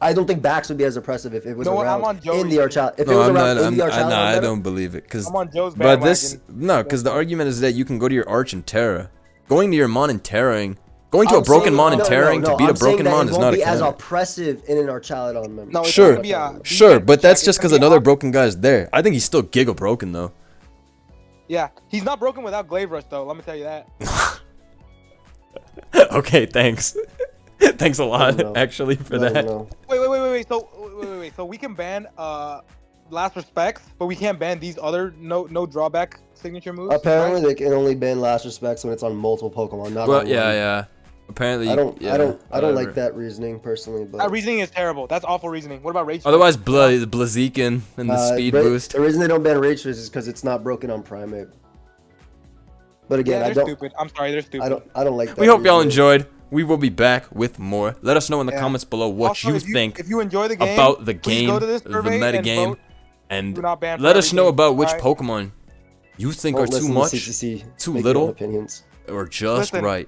I don't think Bax would be as oppressive if it was around in the Archaludon. If it was around in the Archaludon, I don't believe it. I'm on Joe's bandwagon. Because the argument is that you can go to your Arch and Terra. Going to your Mon and Terraing. Going to a broken Mon and Terraing to beat a broken Mon is not a as oppressive in an Archaludon member. No, sure, but that's just because another broken guy's there. I think he's still giga broken though. Yeah, he's not broken without Glaive Rush though. Let me tell you that. Okay, thanks. Thanks a lot, actually, for that. Wait. So we can ban Last Respects, but we can't ban these other no drawback signature moves. Apparently, they can only ban Last Respects when it's on multiple Pokemon. Not on one. Yeah. Apparently, I don't like that reasoning personally. But that reasoning is terrible. That's awful reasoning. What about Rage? Otherwise, Blaziken and the speed boost. The reason they don't ban Rage is because it's not broken on Primate. But again, they're stupid. I'm sorry, they're stupid. I don't like that. We hope y'all enjoyed. We will be back with more. Let us know in the comments below what you think if you enjoy the game, about the game, the metagame, and let us know about which Pokemon you think are too much, too little, or just right.